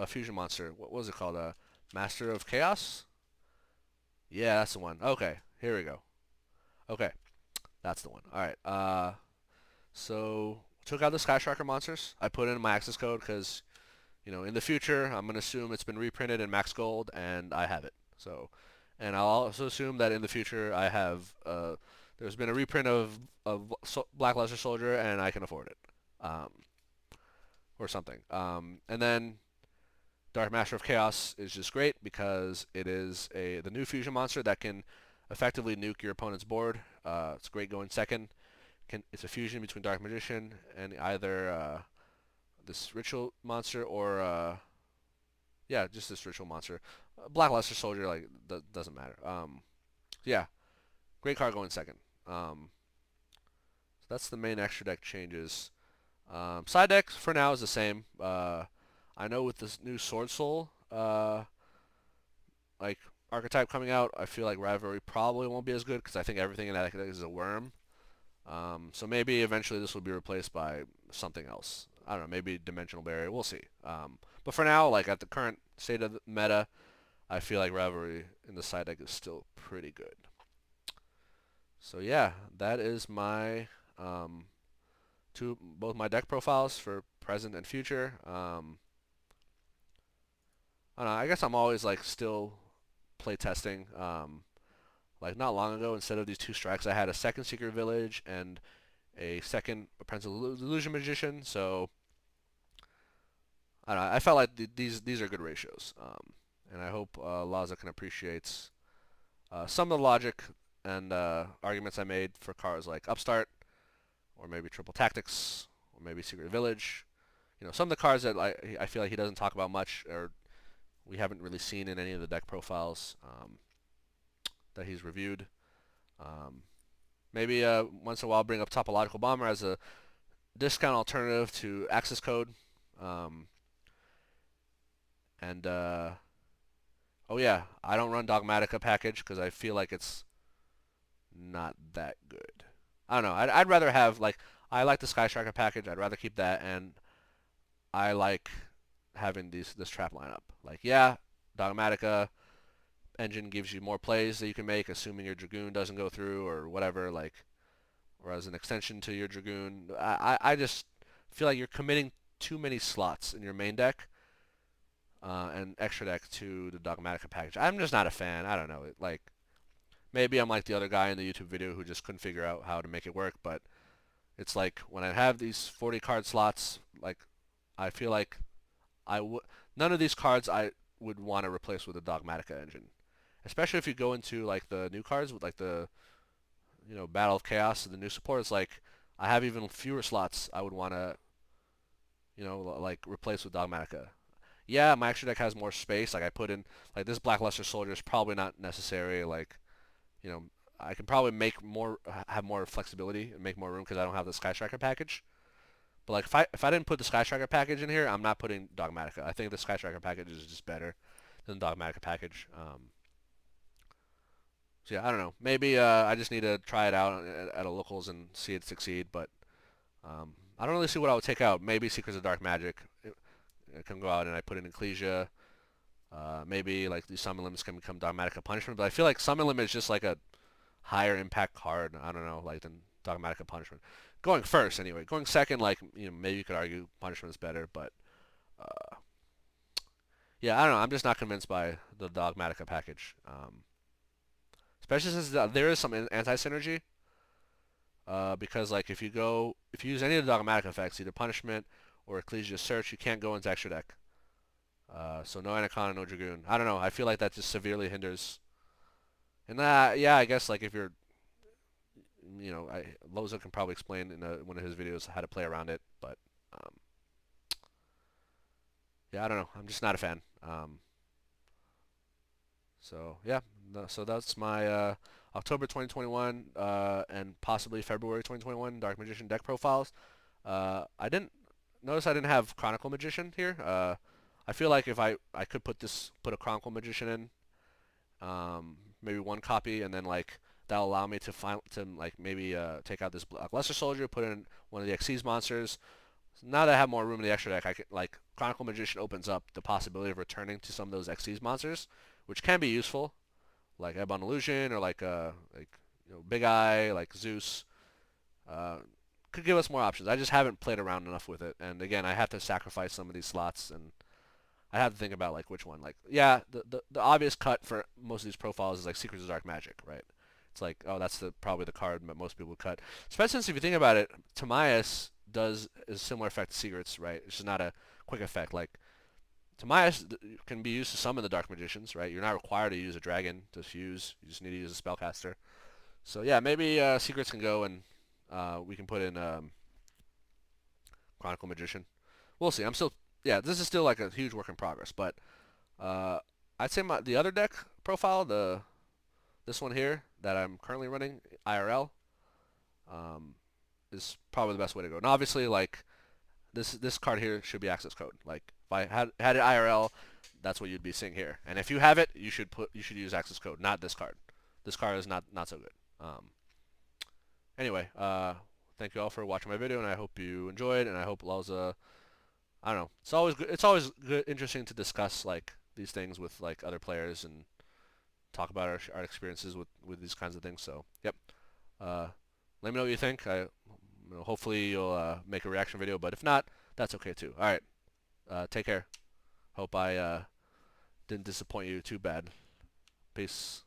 fusion monster. What was it called? Master of Chaos? Yeah, that's the one. Okay, here we go. Okay, that's the one. Alright, so took out the Sky Striker monsters. I put in my access code because, in the future, I'm going to assume it's been reprinted in Max Gold, and I have it. So, and I'll also assume that in the future I have, there's been a reprint of Black Luster Soldier, and I can afford it. Or something. And then Dark Master of Chaos is just great because it is the new fusion monster that can effectively nuke your opponent's board. It's great going second. It's a fusion between Dark Magician and either this ritual monster or yeah, just this ritual monster. Black Luster Soldier like doesn't matter. Yeah, great card going second. So that's the main extra deck changes. Side deck for now is the same. I know with this new Sword Soul like archetype coming out, I feel like Rivalry probably won't be as good because I think everything in that deck is a worm. So maybe eventually this will be replaced by something else. I don't know, maybe Dimensional Barrier. We'll see. But for now, like at the current state of the meta, I feel like Rivalry in the side deck is still pretty good. So yeah, that is my both my deck profiles for present and future. I don't know, I guess I'm always like still play testing. Like not long ago, instead of these 2 strikes, I had a second Secret Village and a second Apprentice Illusion Magician. So I don't know, I felt like these are good ratios, and I hope Laza can appreciate some of the logic and arguments I made for cards like Upstart, or maybe Triple Tactics, or maybe Secret Village. Some of the cards that I feel like he doesn't talk about much, or we haven't really seen in any of the deck profiles that he's reviewed. Maybe once in a while bring up Topological Bomber as a discount alternative to Access Code. And oh yeah, I don't run Dogmatica package because I feel like it's not that good. I don't know. I'd rather have like I like the Sky Striker package. I'd rather keep that, and I like having this trap lineup. Like yeah, Dogmatica engine gives you more plays that you can make, assuming your Dragoon doesn't go through or whatever. Like or as an extension to your Dragoon. I just feel like you're committing too many slots in your main deck and extra deck to the Dogmatica package. I'm just not a fan. I don't know. Like maybe I'm like the other guy in the YouTube video who just couldn't figure out how to make it work, but it's like when I have these 40 card slots, like I feel like I would none of these cards I would want to replace with a Dogmatica engine. Especially if you go into like the new cards with like the Battle of Chaos and the new support. It's like I have even fewer slots I would want to like replace with Dogmatica. Yeah, my extra deck has more space. Like I put in like this Blackluster Soldier is probably not necessary. Like you know I can probably have more flexibility and make more room because I don't have the Sky Striker package. But like if I didn't put the Sky Striker package in here, I'm not putting Dogmatica. I think the Sky Striker package is just better than the Dogmatica package. So yeah, I don't know. Maybe I just need to try it out at a locals and see it succeed. But I don't really see what I would take out. Maybe Secrets of Dark Magic. It can go out and I put in Ecclesia. Maybe like these summon limits can become Dogmatica Punishment. But I feel like summon limit is just like a higher impact card. I don't know, like than Dogmatica Punishment. Going first anyway. Going second, like maybe you could argue Punishment is better. But uh, yeah, I don't know. I'm just not convinced by the Dogmatica package. Especially since there is some anti-synergy. Because like if you use any of the dogmatic effects, either punishment or Ecclesia Search, you can't go into extra deck. So no Anaconda, no Dragoon. I don't know. I feel like that just severely hinders. And yeah, I guess like if you're, Loza can probably explain in one of his videos how to play around it. But um, yeah, I don't know. I'm just not a fan. So yeah, so that's my October 2021 and possibly February 2021 Dark Magician deck profiles. I didn't have Chronicle Magician here. I feel like if I could put a Chronicle Magician in, maybe one copy, and then like that'll allow me to like maybe take out this Lesser Soldier, put in one of the Xyz monsters. So now that I have more room in the extra deck, I can like Chronicle Magician opens up the possibility of returning to some of those Xyz monsters, which can be useful, like Ebon Illusion or Big Eye, like Zeus. Uh, could give us more options. I just haven't played around enough with it, and again, I have to sacrifice some of these slots, and I have to think about like which one. Like, yeah, the obvious cut for most of these profiles is like Secrets of Dark Magic, right? It's like, oh, that's probably the card that most people would cut. Especially since if you think about it, Timaeus does a similar effect to Secrets, right? It's just not a quick effect. Like Timaeus can be used to summon the Dark Magicians, right? You're not required to use a dragon to fuse. You just need to use a spellcaster. So yeah, maybe Secrets can go and we can put in Chronicle Magician. We'll see. Yeah, this is still like a huge work in progress, but uh, I'd say the other deck profile, this one here that I'm currently running IRL, um, is probably the best way to go. And obviously, like this card here should be access code. Like if I had it IRL, that's what you'd be seeing here. And if you have it, you should use access code, not this card. This card is not so good. Anyway, thank you all for watching my video, and I hope you enjoyed. And I hope Lalza, I don't know. It's always good. It's always good, interesting to discuss like these things with like other players and talk about our experiences with these kinds of things. So yep. Uh, Let me know what you think. Hopefully you'll make a reaction video, but if not, that's okay too. All right. Take care. Hope I didn't disappoint you too bad. Peace.